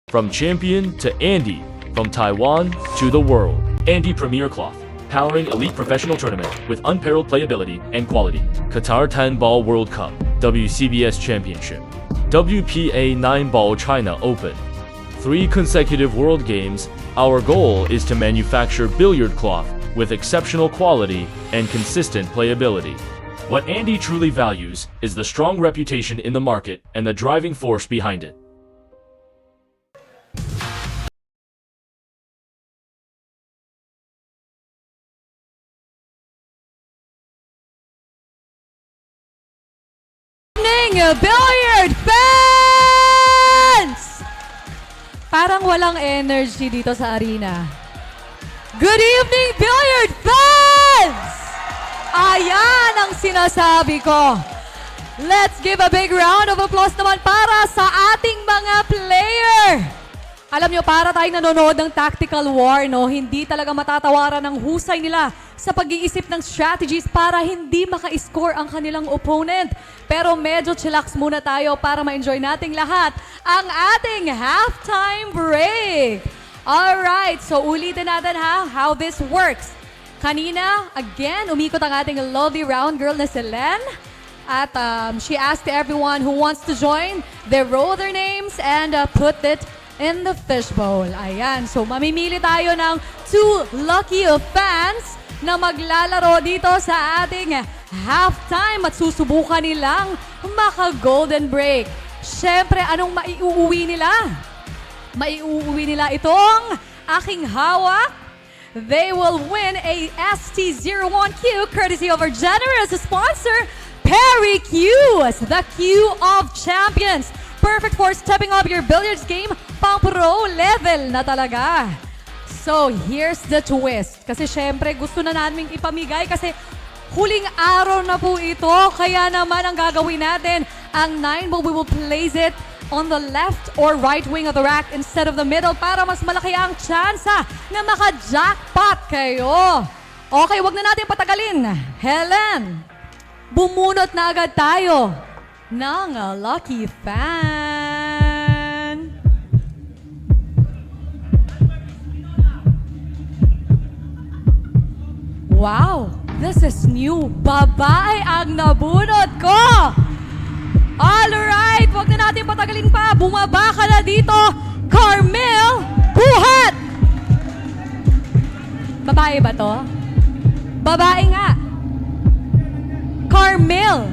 From champion to Andy, from Taiwan to the world. Andy Premier Cloth, powering elite professional tournament with unparalleled playability and quality. Qatar 10-ball World Cup, WCBS Championship, WPA 9-ball China Open. 3 consecutive World Games. Our goal is to manufacture billiard cloth with exceptional quality and consistent playability. What Andy truly values is the strong reputation in the market and the driving force behind it. Billiard fans! Parang walang energy dito sa arena. Good evening, billiard fans! Ayan ang sinasabi ko. Let's give a big round of applause naman para sa ating mga player. Alam nyo, para tayong nanonood ng tactical war, no? Hindi talaga matatawaran ng husay nila sa pag-iisip ng strategies para hindi maka-score ang kanilang opponent. Pero medyo chillax muna tayo para ma-enjoy nating lahat ang ating halftime break. Alright, so ulitin natin how this works. Kanina, again, umikot ang ating lovely round girl na si Len. At she asked everyone who wants to join, they wrote their names and put it in the fishbowl. Ayan, so mamimili tayo ng 2 lucky fans na maglalaro dito sa ating halftime at susubukan nilang maka-golden break. Siyempre, anong maiuuwi nila? Maiuuwi nila itong aking hawak. They will win a ST01Q courtesy of our generous sponsor, Perry Q's, the Q of Champions. Perfect for stepping up your billiards game pang pro level na talaga. So, here's the twist. Kasi syempre, gusto na namin ipamigay kasi huling araw na po ito. Kaya naman ang gagawin natin, ang 9-ball, we will place it on the left or right wing of the rack instead of the middle para mas malaki ang tsansa na maka-jackpot kayo. Okay, wag na natin patagalin. Helen, bumunot na agad tayo ng lucky fan. Wow, this is new. Babae ang nabunot ko. Alright, wag na natin patagalin pa. Bumaba ka na dito. Carmel Buhat! Babae ba to? Babae nga. Carmel.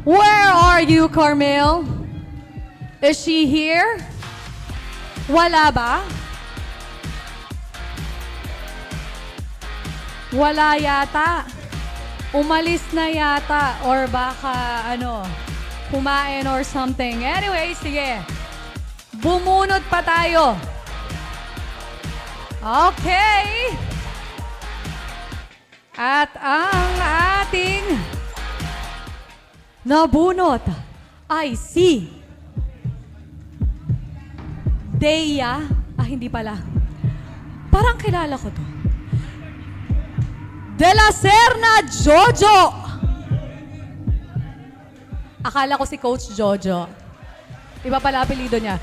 Where are you, Carmel? Is she here? Wala ba? Wala yata. Umalis na yata or baka kumain or something. Anyway, sige. Bumunot pa tayo. Okay. At ang ating nabunot ay si Deya. Hindi pala. Parang kilala ko to. De la Serna Jojo. Akala ko si Coach Jojo. Iba pala apelido niya.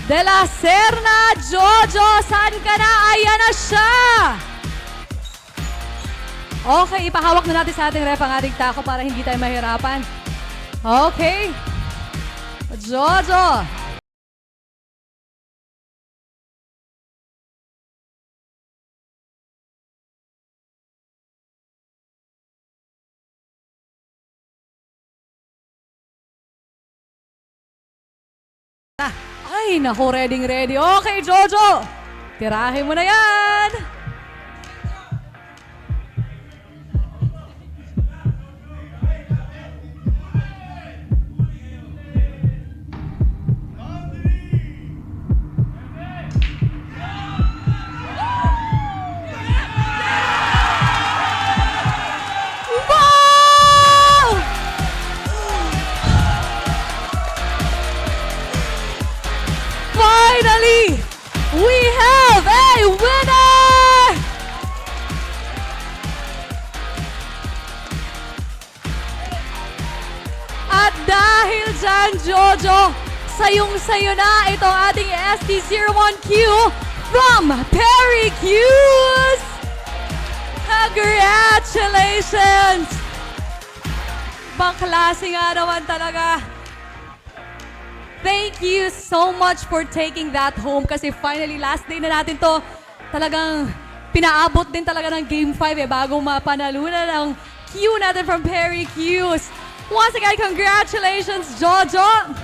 De la Serna Jojo, saan ka na? Ayan na siya! Okay, ipahawak na natin sa ating ref ang ating tako para hindi tayo mahirapan. Okay. Jojo. Ay, naku, ready. Okay, Jojo. Tirahin mo na yan. Finally, we have a winner! At dahil dyan, Jojo, sayong-sayo na itong ating ST01Q from Perry Q's! Congratulations! Bangklase nga naman talaga. Thank you so much for taking that home kasi finally last day na natin to. Talagang pinaabot din talaga ng Game 5 bago mapanalunan ang Q natin from Perry Q's. Once again, congratulations, Jojo!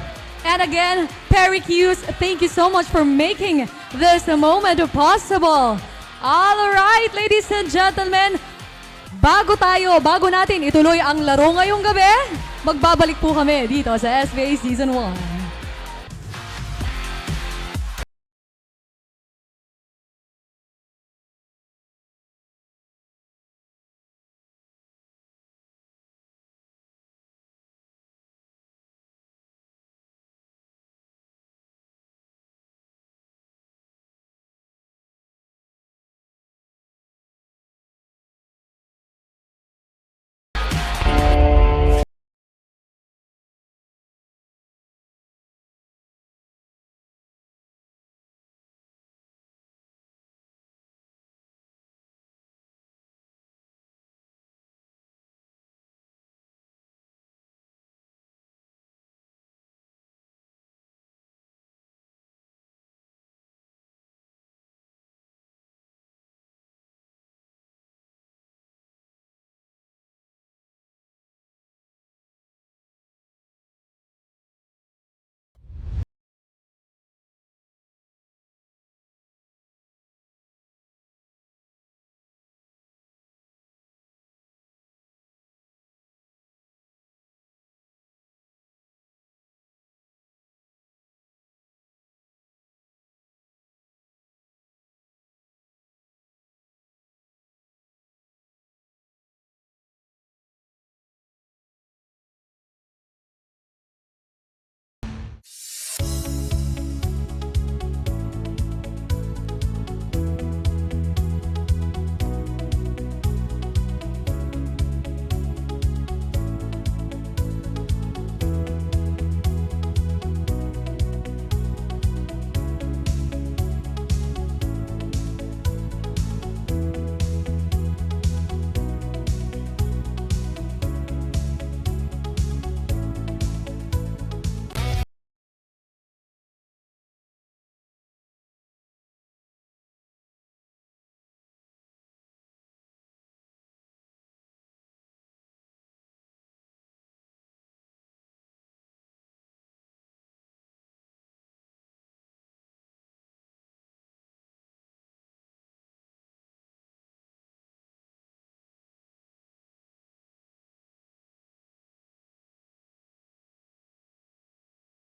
And again, Perry Q's, thank you so much for making this moment possible. All right, ladies and gentlemen, bago natin ituloy ang laro ngayong gabi, magbabalik po kami dito sa SBA Season 1.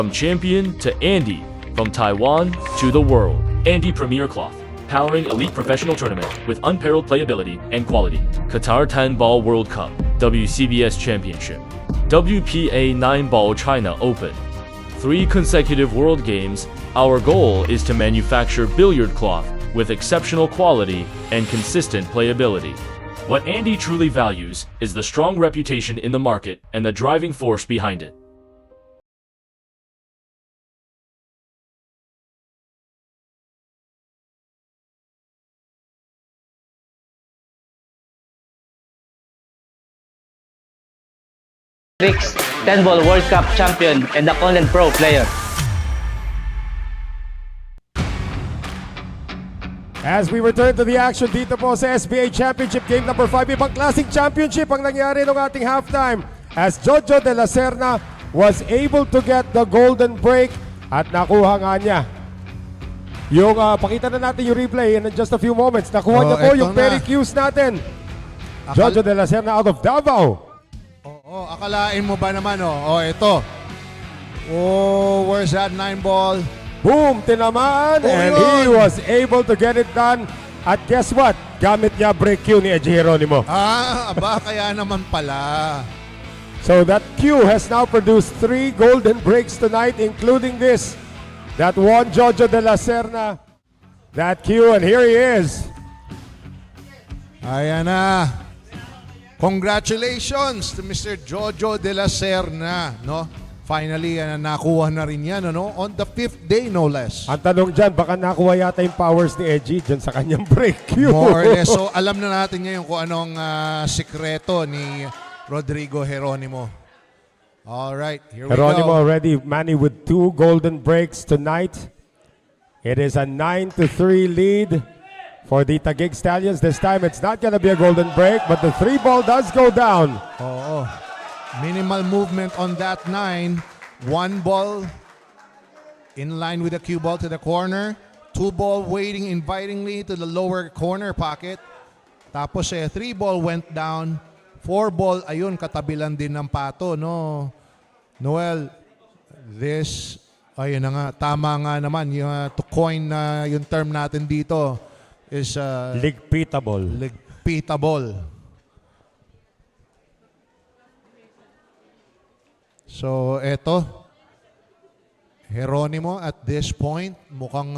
From champion to Andy, from Taiwan to the world, Andy Premier Cloth, powering elite professional tournament with unparalleled playability and quality. Qatar 10 Ball World Cup, WCBS Championship, WPA 9 Ball China Open. 3 consecutive World Games. Our goal is to manufacture billiard cloth with exceptional quality and consistent playability. What Andy truly values is the strong reputation in the market and the driving force behind it. Mavericks 10 Ball World Cup champion and a Content Pro player. As we return to the action dito po sa SBA Championship Game number 5, ibang klaseng championship ang nangyari ng ating halftime as Jojo de la Serna was able to get the golden break at nakuha nga niya. Yung pakita na natin yung replay in just a few moments. Nakuha niya po yung Perry Hughes natin. Jojo de la Serna out of Davao. Oo, akalain mo ba naman ito. Oh, where's that 9 ball? Boom! Tinamaan and he was able to get it done. At guess what? Gamit niya break cue ni Eji Geronimo. Kaya naman pala. So that cue has now produced 3 golden breaks tonight, including this. That one Jojo de la Serna. That cue, and here he is. Ayan na. Congratulations to Mr. Jojo de la Serna, no? Finally, nakuha na rin yan, ano? On the 5th day, no less. Ang tanong dyan, baka nakuha yata yung powers ni Eji dyan sa kanyang break cue. More or less. So, alam na natin ngayon kung anong sikreto ni Rodrigo Geronimo. All right, here we Geronimo go. already, Manny, with 2 golden breaks tonight. It is a 9-3 lead for the Taguig Stallions. This time, it's not gonna be a golden break, but the 3 ball does go down. Oo. Minimal movement on that 9. 1 ball in line with the cue ball to the corner. 2 ball waiting invitingly to the lower corner pocket. Tapos 3 ball went down. 4 ball, ayun, katabilan din ng pato, no? Noel, this, ayun na nga, tama nga naman, yung, to coin na yung term natin dito is ligpitable. Ligpitable. So, eto, Geronimo at this point, mukhang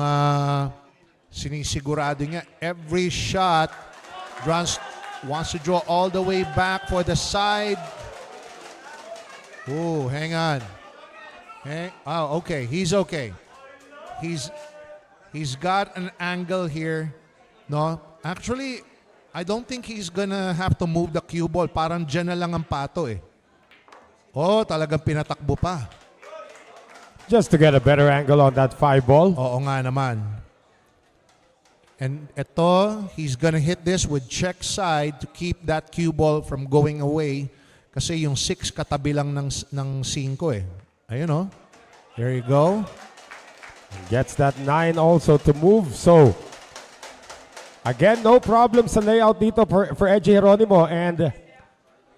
sinisigurado niya every shot. Wants to draw all the way back for the side. Oh, hang on. Okay, he's okay. He's got an angle here. No, actually, I don't think he's gonna have to move the cue ball. Parang dyan na lang ang pato eh. Oh, talagang pinatakbo pa. Just to get a better angle on that 5 ball. Oo nga naman. And ito, he's gonna hit this with check side to keep that cue ball from going away. Kasi yung 6 katabi lang ng 5 eh. Ayun oh. There you go. Gets that 9 also to move. So, again, no problem sa layout dito for Eji Geronimo. And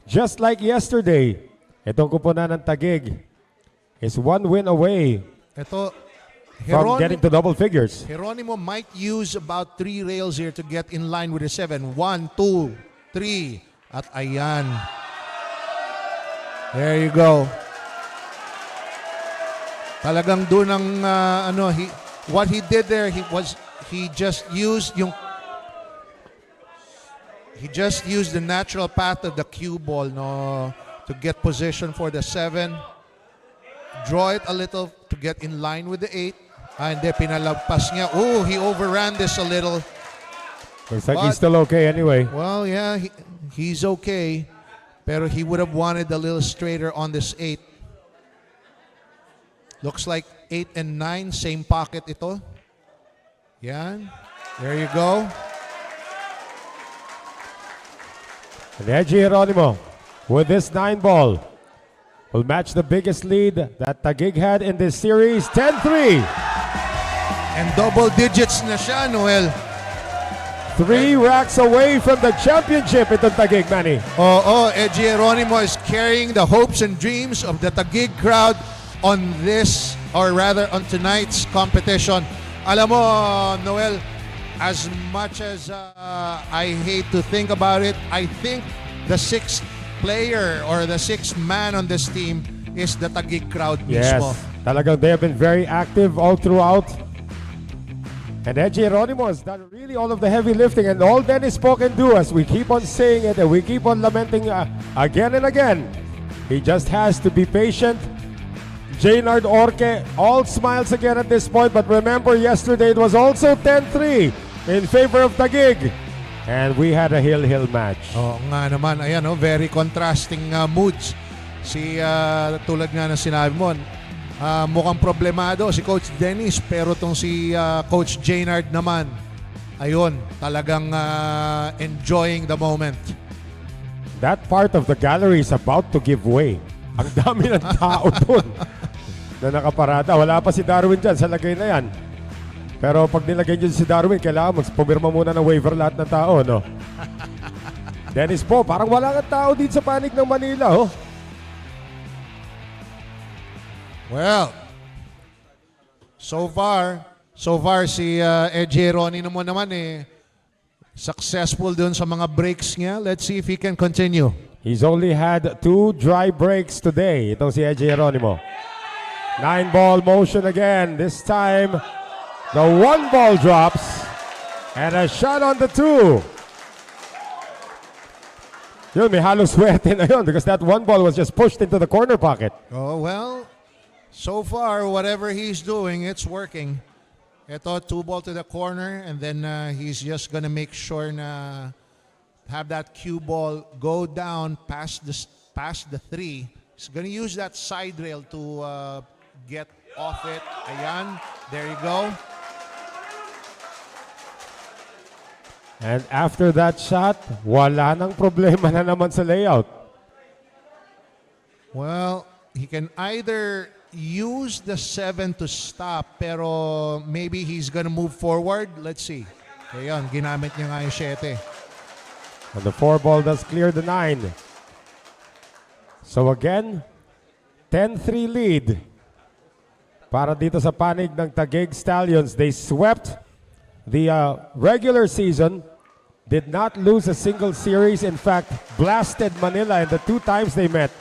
just like yesterday, itong kupunan ng Taguig is 1 win away from getting to double figures. Geronimo might use about 3 rails here to get in line with the 7. 1, 2, 3. At ayan. There you go. Talagang doon ang what he did there, he just used the natural path of the cue ball, no, to get position for the 7. Draw it a little to get in line with the 8. Hindi, pinalagpas niya. Oh, he overran this a little. Looks like he's still okay anyway. Well, yeah, he's okay. Pero he would have wanted a little straighter on this 8. Looks like 8 and 9, same pocket ito. Yan. There you go. And Eji Geronimo, with this 9 ball, will match the biggest lead that Taguig had in this series, 10-3. And double digits na siya, Noel. 3 racks away from the championship itong Taguig, Manny. Eji Geronimo is carrying the hopes and dreams of the Taguig crowd on this, or rather on tonight's competition. Alam mo, Noel, as much as I hate to think about it, I think the sixth player or the sixth man on this team is the Taguig crowd Yes, mismo. talagang they have been very active all throughout. And Ed Geronimo has done really all of the heavy lifting, and all Dennis Po can do, as we keep on saying it and we keep on lamenting again and again, he just has to be patient. Jaynard Orque, all smiles again at this point, but remember yesterday it was also 10-3 in favor of Taguig. And we had a hill-hill match. Oo nga naman, ayan, very contrasting moods. Tulad nga ng sinabi mo, mukhang problemado si Coach Dennis, pero tong si Coach Jaynard naman, ayun, talagang enjoying the moment. That part of the gallery is about to give way. Ang dami ng tao doon na nakaparada. Wala pa si Darwin dyan sa lagay na yan. Pero pag nilagay nyo si Darwin, kailangan magpumirma muna ng waiver lahat ng tao, no? Dennis Po, parang wala kang tao dito sa panig ng Manila, oh. Well, so far si Ed Geronimo naman successful dun sa mga breaks niya. Let's see if he can continue. He's only had 2 dry breaks today. Itong si Ed Geronimo. 9-ball motion again. This time, the 1 ball drops and a shot on the 2. Yun, may halong swerte na yun because that 1 ball was just pushed into the corner pocket. Oh, well, so far, whatever he's doing, it's working. Ito, 2 ball to the corner, and then he's just gonna make sure na have that cue ball go down past the 3. He's gonna use that side rail to get off it. Ayan, there you go. And after that shot, wala nang problema na naman sa layout. Well, he can either use the 7 to stop, pero maybe he's gonna move forward. Let's see. Ayan, ginamit niya nga yung 7. And the 4 ball does clear the 9. So again, 10-3 lead. Para dito sa panig ng Taguig Stallions, they swept the regular season, did not lose a single series. In fact, blasted Manila in the 2 times they met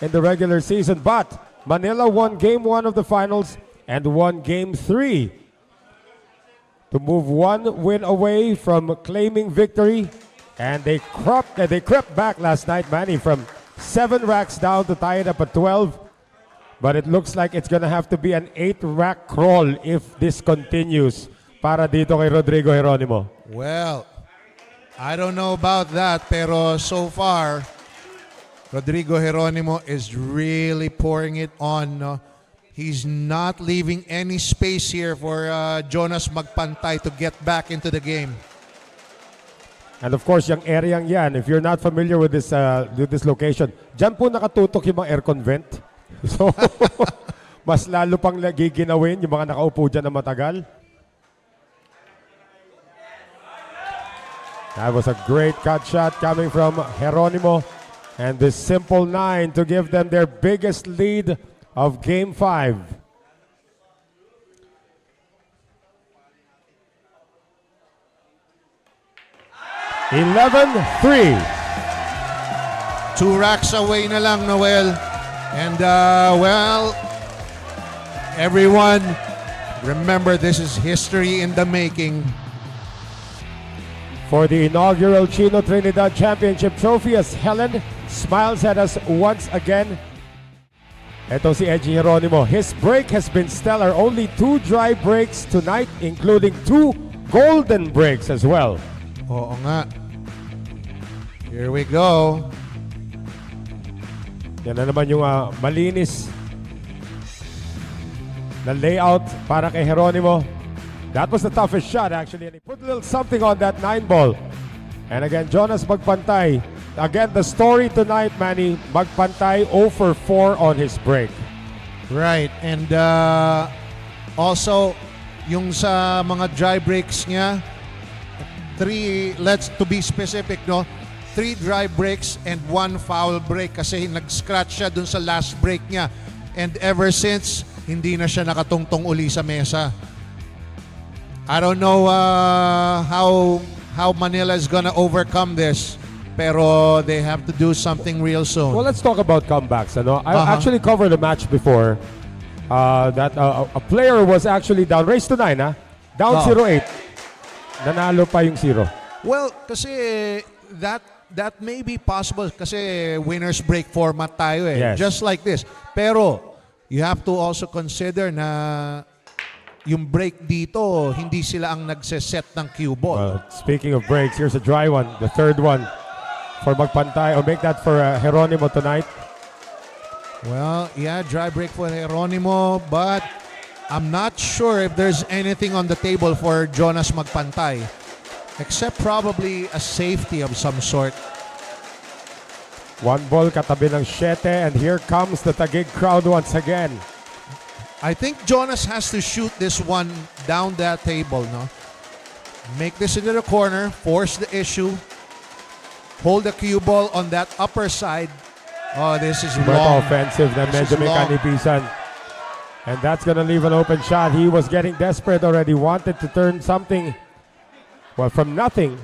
in the regular season. But Manila won Game 1 of the finals and won Game 3 to move 1 win away from claiming victory. And they crept back last night, Manny, from 7 racks down to tie it up at 12. But it looks like it's gonna have to be an 8-rack crawl if this continues para dito kay Rodrigo Geronimo. Well, I don't know about that, pero so far, Rodrigo Geronimo is really pouring it on. No? He's not leaving any space here for Jonas Magpantay to get back into the game. And of course, yung areang yan, if you're not familiar with this location, dyan po nakatutok yung mga aircon vent. So, mas lalo pang giginawin yung mga nakaupo dyan na matagal. That was a great cut shot coming from Geronimo. And this simple 9 to give them their biggest lead of Game 5. (11-3). 2 racks away na lang, Noel. And well, everyone, remember this is history in the making. For the inaugural Chino Trinidad Championship Trophy, as Helen smiles at us once again. Ito si Edgy Geronimo. His break has been stellar. Only 2 dry breaks tonight, including 2 golden breaks as well. Oo nga. Here we go. Yan na naman yung malinis na layout para kay Geronimo. That was the toughest shot actually, and he put a little something on that 9 ball. And again, Jonas Magpantay. Again, the story tonight, Manny, Magpantay 0 for 4 on his break. Right, and also yung sa mga dry breaks niya, 3, to be specific, no? 3 dry breaks and 1 foul break kasi nag-scratch siya dun sa last break niya. And ever since, hindi na siya nakatungtong uli sa mesa. I don't know how Manila is gonna overcome this, pero they have to do something real soon. Well, let's talk about comebacks. I actually covered a match before that a player was actually down, raised to 9, down 0-8. Nanalo pa yung 0. Well, kasi that may be possible kasi winners break format tayo Yes. just like this. Pero you have to also consider na yung break dito, hindi sila ang nagse-set ng cue ball. Speaking of breaks, here's a dry one, the third one for Magpantay, or make that for Geronimo tonight. Well, yeah, dry break for Geronimo, but I'm not sure if there's anything on the table for Jonas Magpantay, except probably a safety of some sort. One ball katabi ng 7, and here comes the Taguig crowd once again. I think Jonas has to shoot this one down that table, no? Make this into the corner, force the issue, hold the cue ball on that upper side. Oh, this is long. Offensive na medyo may kanipisan. And that's gonna leave an open shot. He was getting desperate already, wanted to turn something, well, from nothing.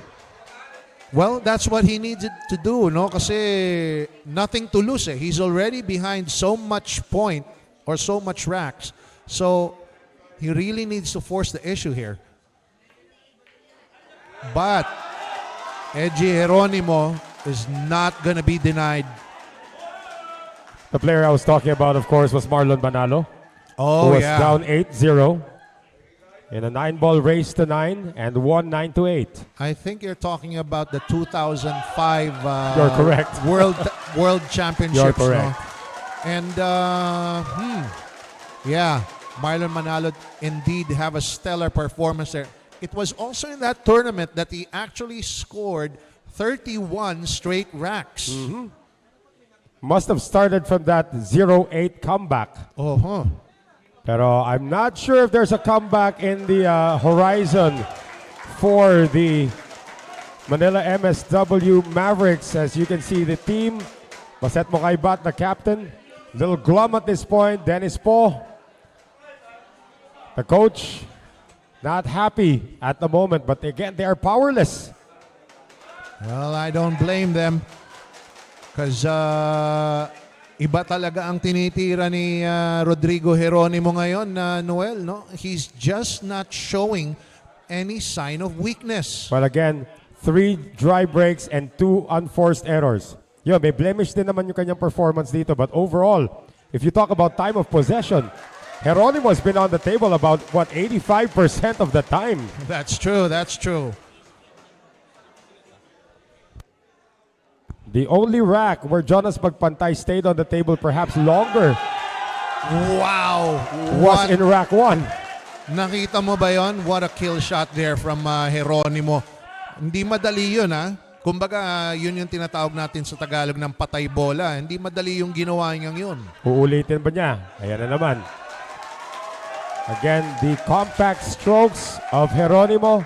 Well, that's what he needed to do, no? Kasi nothing to lose. He's already behind so much point or so much racks. So he really needs to force the issue here. But Edgy Geronimo is not gonna be denied. The player I was talking about, of course, was Marlon Manalo. Oh, who was yeah. down 8-0 in a 9-ball race to 9 and won 9-8. I think you're talking about the 2005 You're correct. World Championships. You're correct. No? And yeah, Marlon Manalo indeed have a stellar performance there. It was also in that tournament that he actually scored 31 straight racks. Must have started from that 0-8 comeback. Pero I'm not sure if there's a comeback in the horizon for the Manila MSW Mavericks. As you can see, the team, Baset Mokaibat, the captain, little glum at this point. Dennis Po, the coach, not happy at the moment, but again, they are powerless. Well, I don't blame them because iba talaga ang tinitira ni Rodrigo Geronimo ngayon, Noel. No? He's just not showing any sign of weakness. Well, again, 3 dry breaks and 2 unforced errors. Yun, may blemish din naman yung kanyang performance dito. But overall, if you talk about time of possession, Geronimo has been on the table about, 85% of the time. That's true, that's true. The only rack where Jonas Magpantay stayed on the table perhaps longer Wow! was in rack 1. Nakita mo ba yon? What a kill shot there from Geronimo. Hindi madali yun, ha? Kumbaga, yun yung tinatawag natin sa Tagalog ng patay bola. Hindi madali yung ginawa niyang yun. Uulitin ba niya? Ayan na naman. Again, the compact strokes of Geronimo.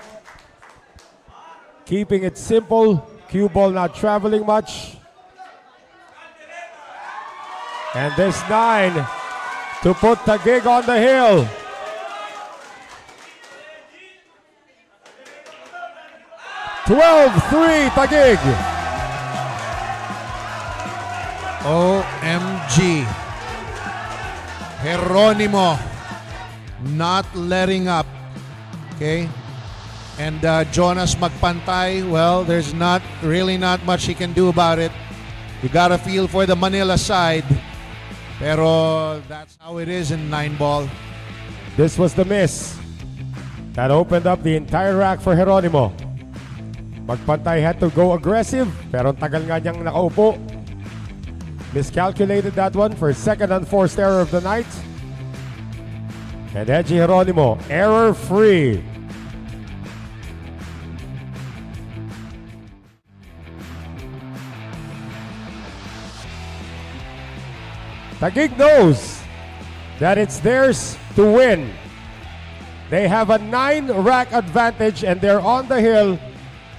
Keeping it simple. Cue ball not traveling much. And this 9 to put Taguig on the hill. (12-3) Taguig. OMG. Geronimo not letting up. Okay? And Jonas Magpantay, well, there's really not much he can do about it. You gotta feel for the Manila side. Pero that's how it is in 9-ball. This was the miss that opened up the entire rack for Geronimo. Magpantay had to go aggressive, pero ang tagal nga niyang nakaupo. Miscalculated that one for second unforced error of the night. And Edgy Geronimo, error-free. Taguig knows that it's theirs to win. They have a 9-rack advantage and they're on the hill.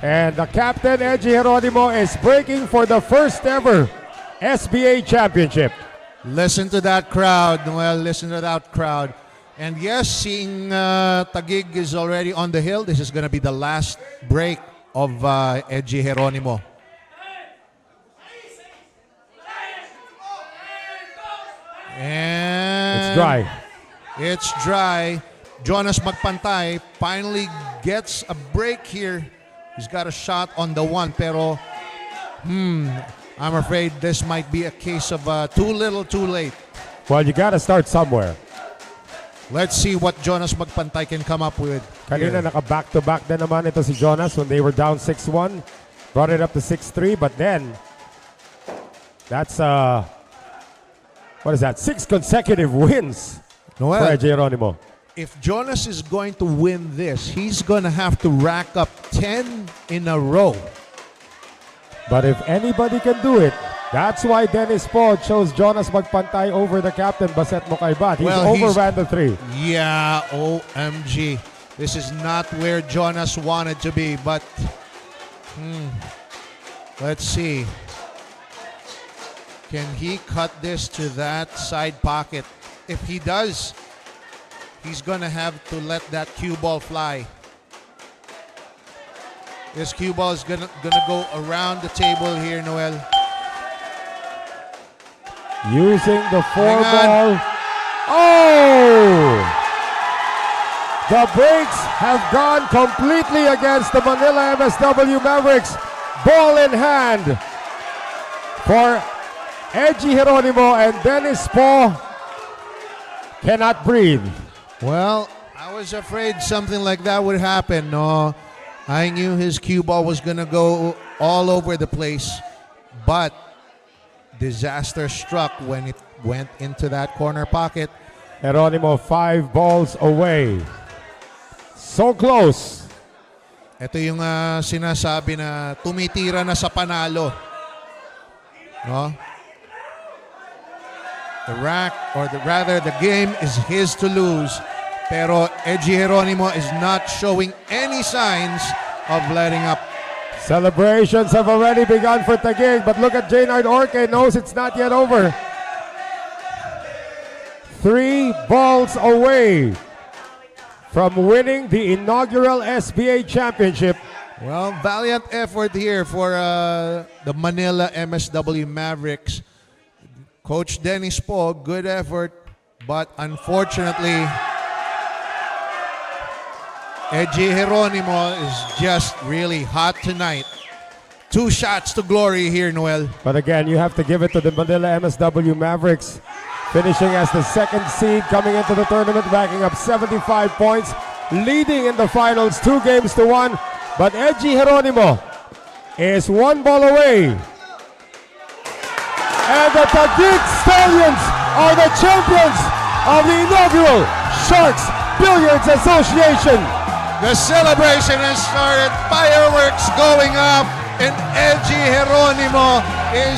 And the captain, Edgy Geronimo, is breaking for the first ever SBA championship. Listen to that crowd, Noel. Listen to that crowd. And yes, seeing Taguig is already on the hill, this is going to be the last break of Edgy Geronimo. And It's dry. It's dry. Jonas Magpantay finally gets a break here. He's got a shot on the one, pero I'm afraid this might be a case of too little, too late. Well, you got to start somewhere. Let's see what Jonas Magpantay can come up with. Kanina naka-back-to-back na naman ito si Jonas when they were down 6-1. Brought it up to 6-3, but then that's what is that? 6 consecutive wins for Edgy Geronimo. If Jonas is going to win this, he's going to have to rack up 10 in a row. But if anybody can do it, that's why Dennis Paul chose Jonas Magpantay over the captain, Baset Mokaybat. He's overran the 3. Yeah, OMG. This is not where Jonas wanted to be, but let's see. Can he cut this to that side pocket? If he does, he's going to have to let that cue ball fly. This cue ball is gonna go around the table here, Noel. Using the 4-ball. Oh! The brakes have gone completely against the Manila MSW Mavericks. Ball in hand for Edgy Geronimo, and Dennis Paul cannot breathe. Well, I was afraid something like that would happen. No, I knew his cue ball was going to go all over the place, but disaster struck when it went into that corner pocket. Geronimo 5 balls away. So close. Ito yung sinasabi na tumitira na sa panalo. No? The rack, or rather the game is his to lose. Pero Edgy Geronimo is not showing any signs of letting up. Celebrations have already begun for Taguig, but look at Jaynard Orque, knows it's not yet over. 3 balls away from winning the inaugural SBA championship. Well, valiant effort here for the Manila MSW Mavericks. Coach Dennis Paul, good effort, but unfortunately, Edgy Geronimo is just really hot tonight. 2 shots to glory here, Noel. But again, you have to give it to the Manila MSW Mavericks, finishing as the 2nd seed coming into the tournament, racking up 75 points, leading in the finals 2-1. But Edgy Geronimo is 1 ball away. And the Taguig Stallions are the champions of the inaugural Sharks Billiards Association. The celebration has started, fireworks going up, and Edgy Geronimo is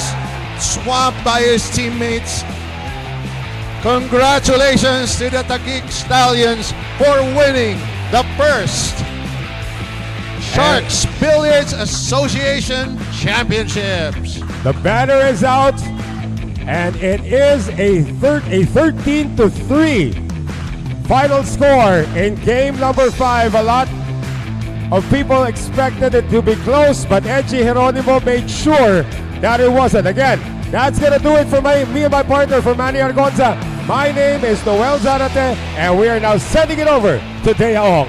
swamped by his teammates. Congratulations to the Taguig Stallions for winning the first Sharks Billiards Association Championships. The banner is out, and it is a 13-3 final score in game number 5. A lot of people expected it to be close, but Edgy Geronimo made sure that it wasn't. Again, that's gonna do it for me and my partner, for Manny Argonza. My name is Noel Zarate, and we are now sending it over to Dea Ong.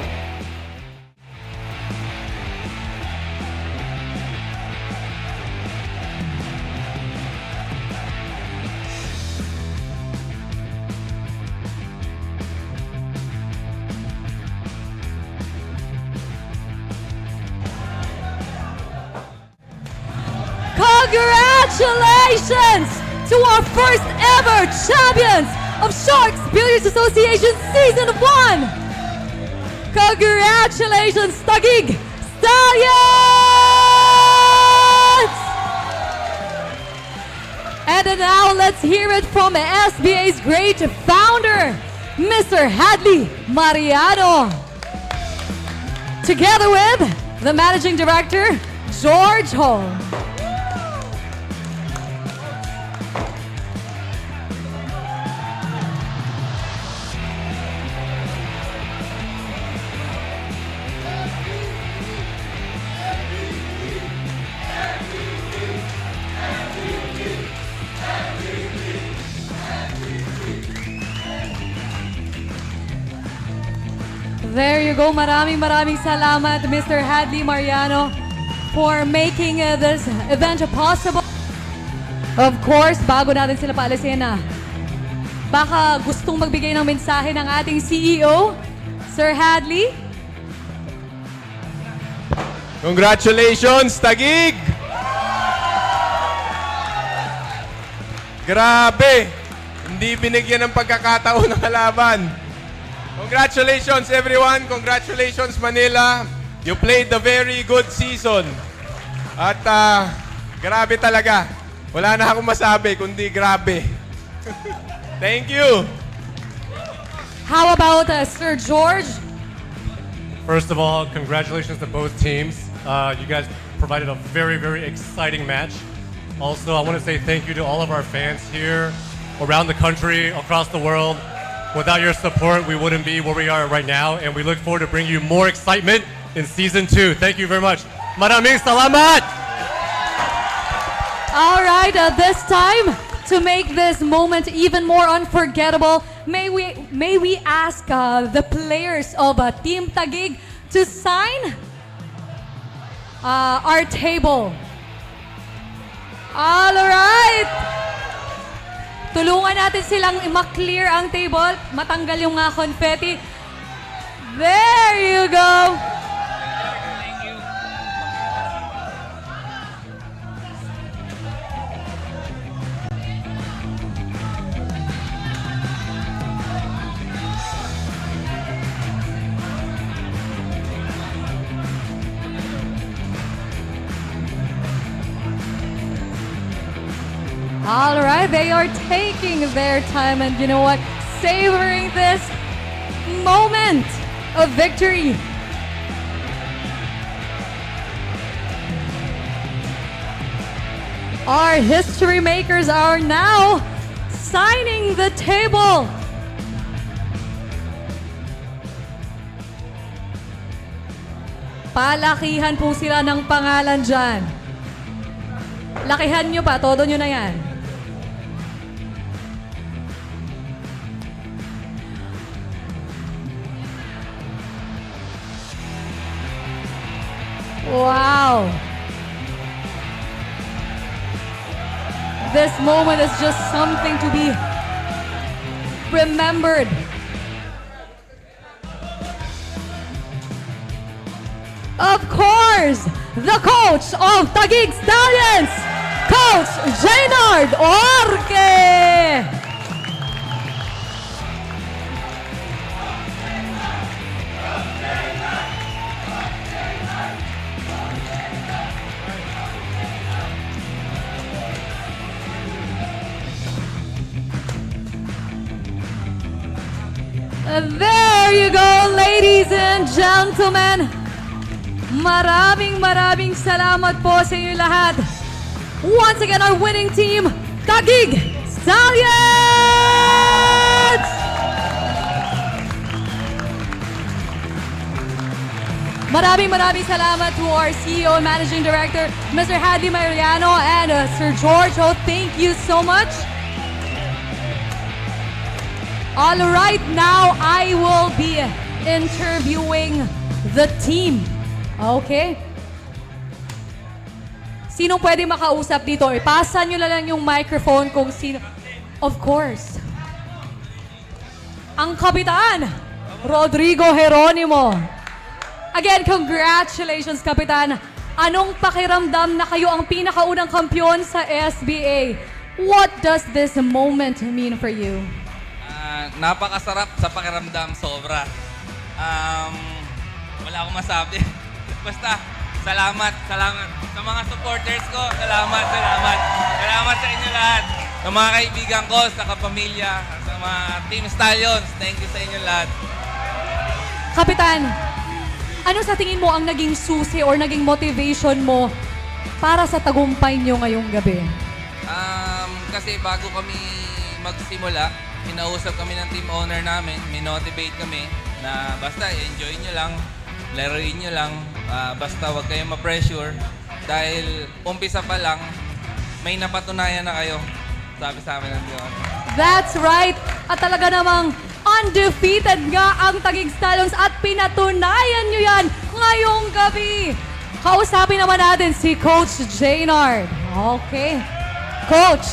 Congratulations to our first ever champions of Sharks Billiards Association Season 1! Congratulations, Taguig Stallions! And now let's hear it from SBA's great founder, Mr. Hadley Mariano. Together with the Managing Director, George Hall. There you go. Maraming salamat, Mr. Hadley Mariano, for making this event possible. Of course, bago natin sila paalisin na, baka gustong magbigay ng mensahe ng ating CEO, Sir Hadley. Congratulations, Taguig! Grabe! Hindi binigyan ng pagkakataon ng kalaban. Congratulations, everyone! Congratulations, Manila! You played a very good season. At grabe talaga. Wala na akong masabi, kundi grabe. Thank you! How about Sir George? First of all, congratulations to both teams. You guys provided a very, very exciting match. Also, I want to say thank you to all of our fans here, around the country, across the world. Without your support, we wouldn't be where we are right now, and we look forward to bringing you more excitement in Season 2. Thank you very much. Maraming salamat! All right, this time, to make this moment even more unforgettable, may we ask the players of Team Taguig to sign our table. All right. Tulungan natin silang ma-clear ang table, matanggal yung confetti. There you go. All right, they are taking their time and you know what? Savoring this moment of victory. Our history makers are now signing the table. Palakihan po sila ng pangalan dyan. Lakihan nyo pa, todo nyo na yan. Wow. This moment is just something to be remembered. Of course, the coach of Taguig Stallions, Coach Jaynard Orque. There you go, ladies and gentlemen. Maraming salamat po sa inyo lahat. Once again, our winning team, Taguig Stallions! Maraming salamat to our CEO and Managing Director, Mr. Hadley Mariano and Sir George. Oh, thank you so much. All right, now I will be interviewing the team. Okay? Sinong pwede makausap dito? Ipasa nyo lang yung microphone kung sino. Of course. Ang Kapitan, Rodrigo Jeronimo. Again, congratulations, Kapitan. Anong pakiramdam na kayo ang pinakaunang kampyon sa SBA? What does this moment mean for you? Napakasarap sa pakiramdam, sobra. Wala akong masabi. Basta, salamat sa mga supporters ko. Salamat sa inyo lahat. Sa mga kaibigan ko, sa kapamilya, sa mga Team Stallions, thank you sa inyo lahat. Kapitan, ano sa tingin mo ang naging susi or naging motivation mo para sa tagumpay nyo ngayong gabi? Kasi bago kami magsimula, kinausap kami ng team owner namin, minotivate kami na basta enjoy nyo lang, laruin nyo lang, basta wag kayong ma-pressure dahil umpisa pa lang, may napatunayan na kayo, sabi sa amin ng Diyos. That's right! At talaga namang Undefeated nga ang Taguig Stallions at pinatunayan nyo yan ngayong gabi. Kausapin naman natin si Coach Jaynard. Okay. Coach.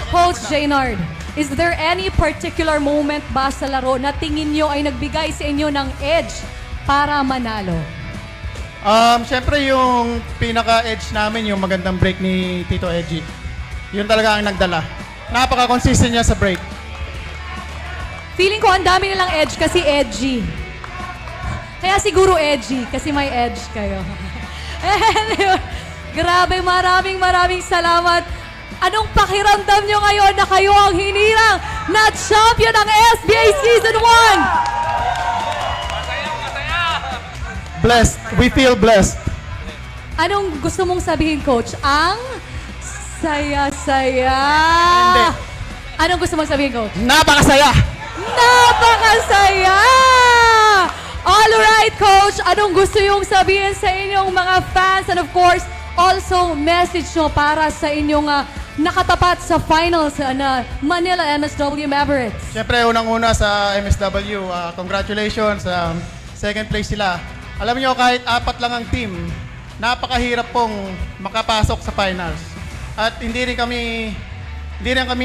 Coach Jaynard, is there any particular moment ba sa laro na tingin nyo ay nagbigay sa inyo ng edge para manalo? Siyempre yung pinaka-edge namin, yung magandang break ni Tito Edgy. Yun talaga ang nagdala. Napaka-consistent niya sa break. Feeling ko ang dami nilang edge kasi edgy. Kaya siguro edgy kasi may edge kayo. Anyway, grabe, maraming salamat. Anong pakiramdam nyo ngayon na kayo ang hinirang na champion ng SBA Season 1? Blessed. We feel blessed. Anong gusto mong sabihin, Coach? Ang saya-saya. Hindi. Anong gusto mong sabihin, Coach? Napakasaya! Napakasaya! Alright, Coach. Anong gusto yung sabihin sa inyong mga fans? And of course, also message nyo para sa inyong nakatapat sa finals na Manila MSW Mavericks. Siyempre, unang-una sa MSW, congratulations. Second place sila. Alam nyo, kahit 4 lang ang team, napakahirap pong makapasok sa finals. At hindi rin kami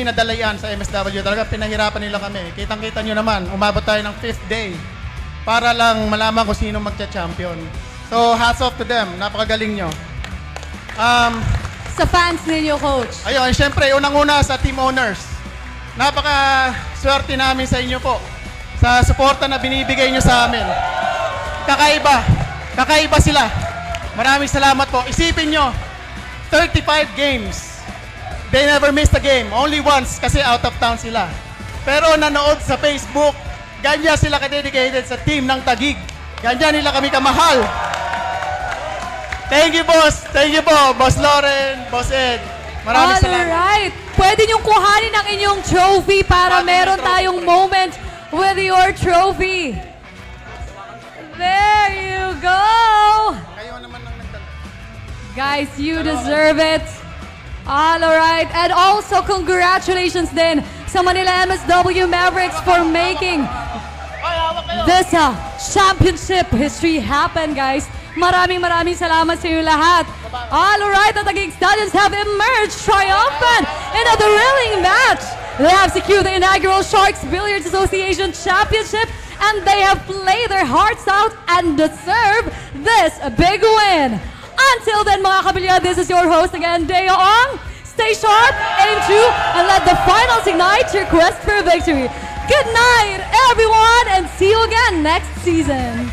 nadalayan sa MSW. Talaga pinahirapan nila kami. Kitang-kita nyo naman, umabot tayo ng 5th day para lang malaman kung sino magcha-champion. So, hats off to them. Napakagaling nyo. Sa fans ninyo, Coach. Ayun, syempre, unang-una sa team owners. Napaka-swerte namin sa inyo po. Sa suporta na binibigay nyo sa amin. Kakaiba sila. Maraming salamat po. Isipin nyo, 35 games. They never missed a game. Only once kasi out of town sila. Pero nanood sa Facebook, ganyan sila ka-dedicated sa team ng Taguig. Ganyan nila kami kamahal. Thank you, boss. Thank you po, Boss Lauren, Boss Ed. Maraming salamat. Alright. Pwede niyong kuhanin ang inyong trophy para meron tayong moment with your trophy. There you go. Guys, you deserve it. Alright. And also, congratulations din sa Manila MSW Mavericks for making this championship history happen, guys. Maraming salamat sa inyo lahat. Alright, the Taguig Stallions have emerged triumphant in a thrilling match. They have secured the inaugural Sharks Billiards Association Championship and they have played their hearts out and deserve this big win. Until then, mga kabilya, this is your host again, Deo Ong. Stay sharp, aim true, and let the finals ignite your quest for victory. Good night, everyone, and see you again next season.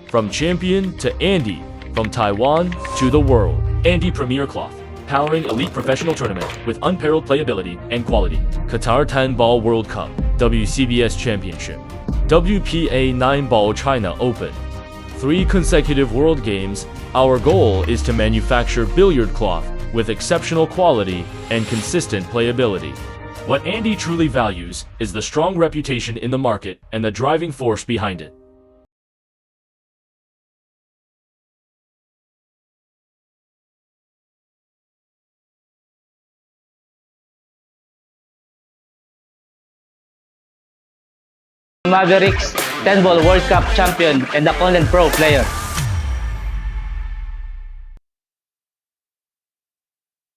From champion to Andy, from Taiwan to the world. Andy Premier Cloth, powering elite professional tournament with unparalleled playability and quality. Qatar 10 Ball World Cup, WCBS Championship, WPA 9 Ball China Open. 3 consecutive World Games. Our goal is to manufacture billiard cloth with exceptional quality and consistent playability. What Andy truly values is the strong reputation in the market and the driving force behind it. Mavericks 10 Ball World Cup champion and a Conland Pro player.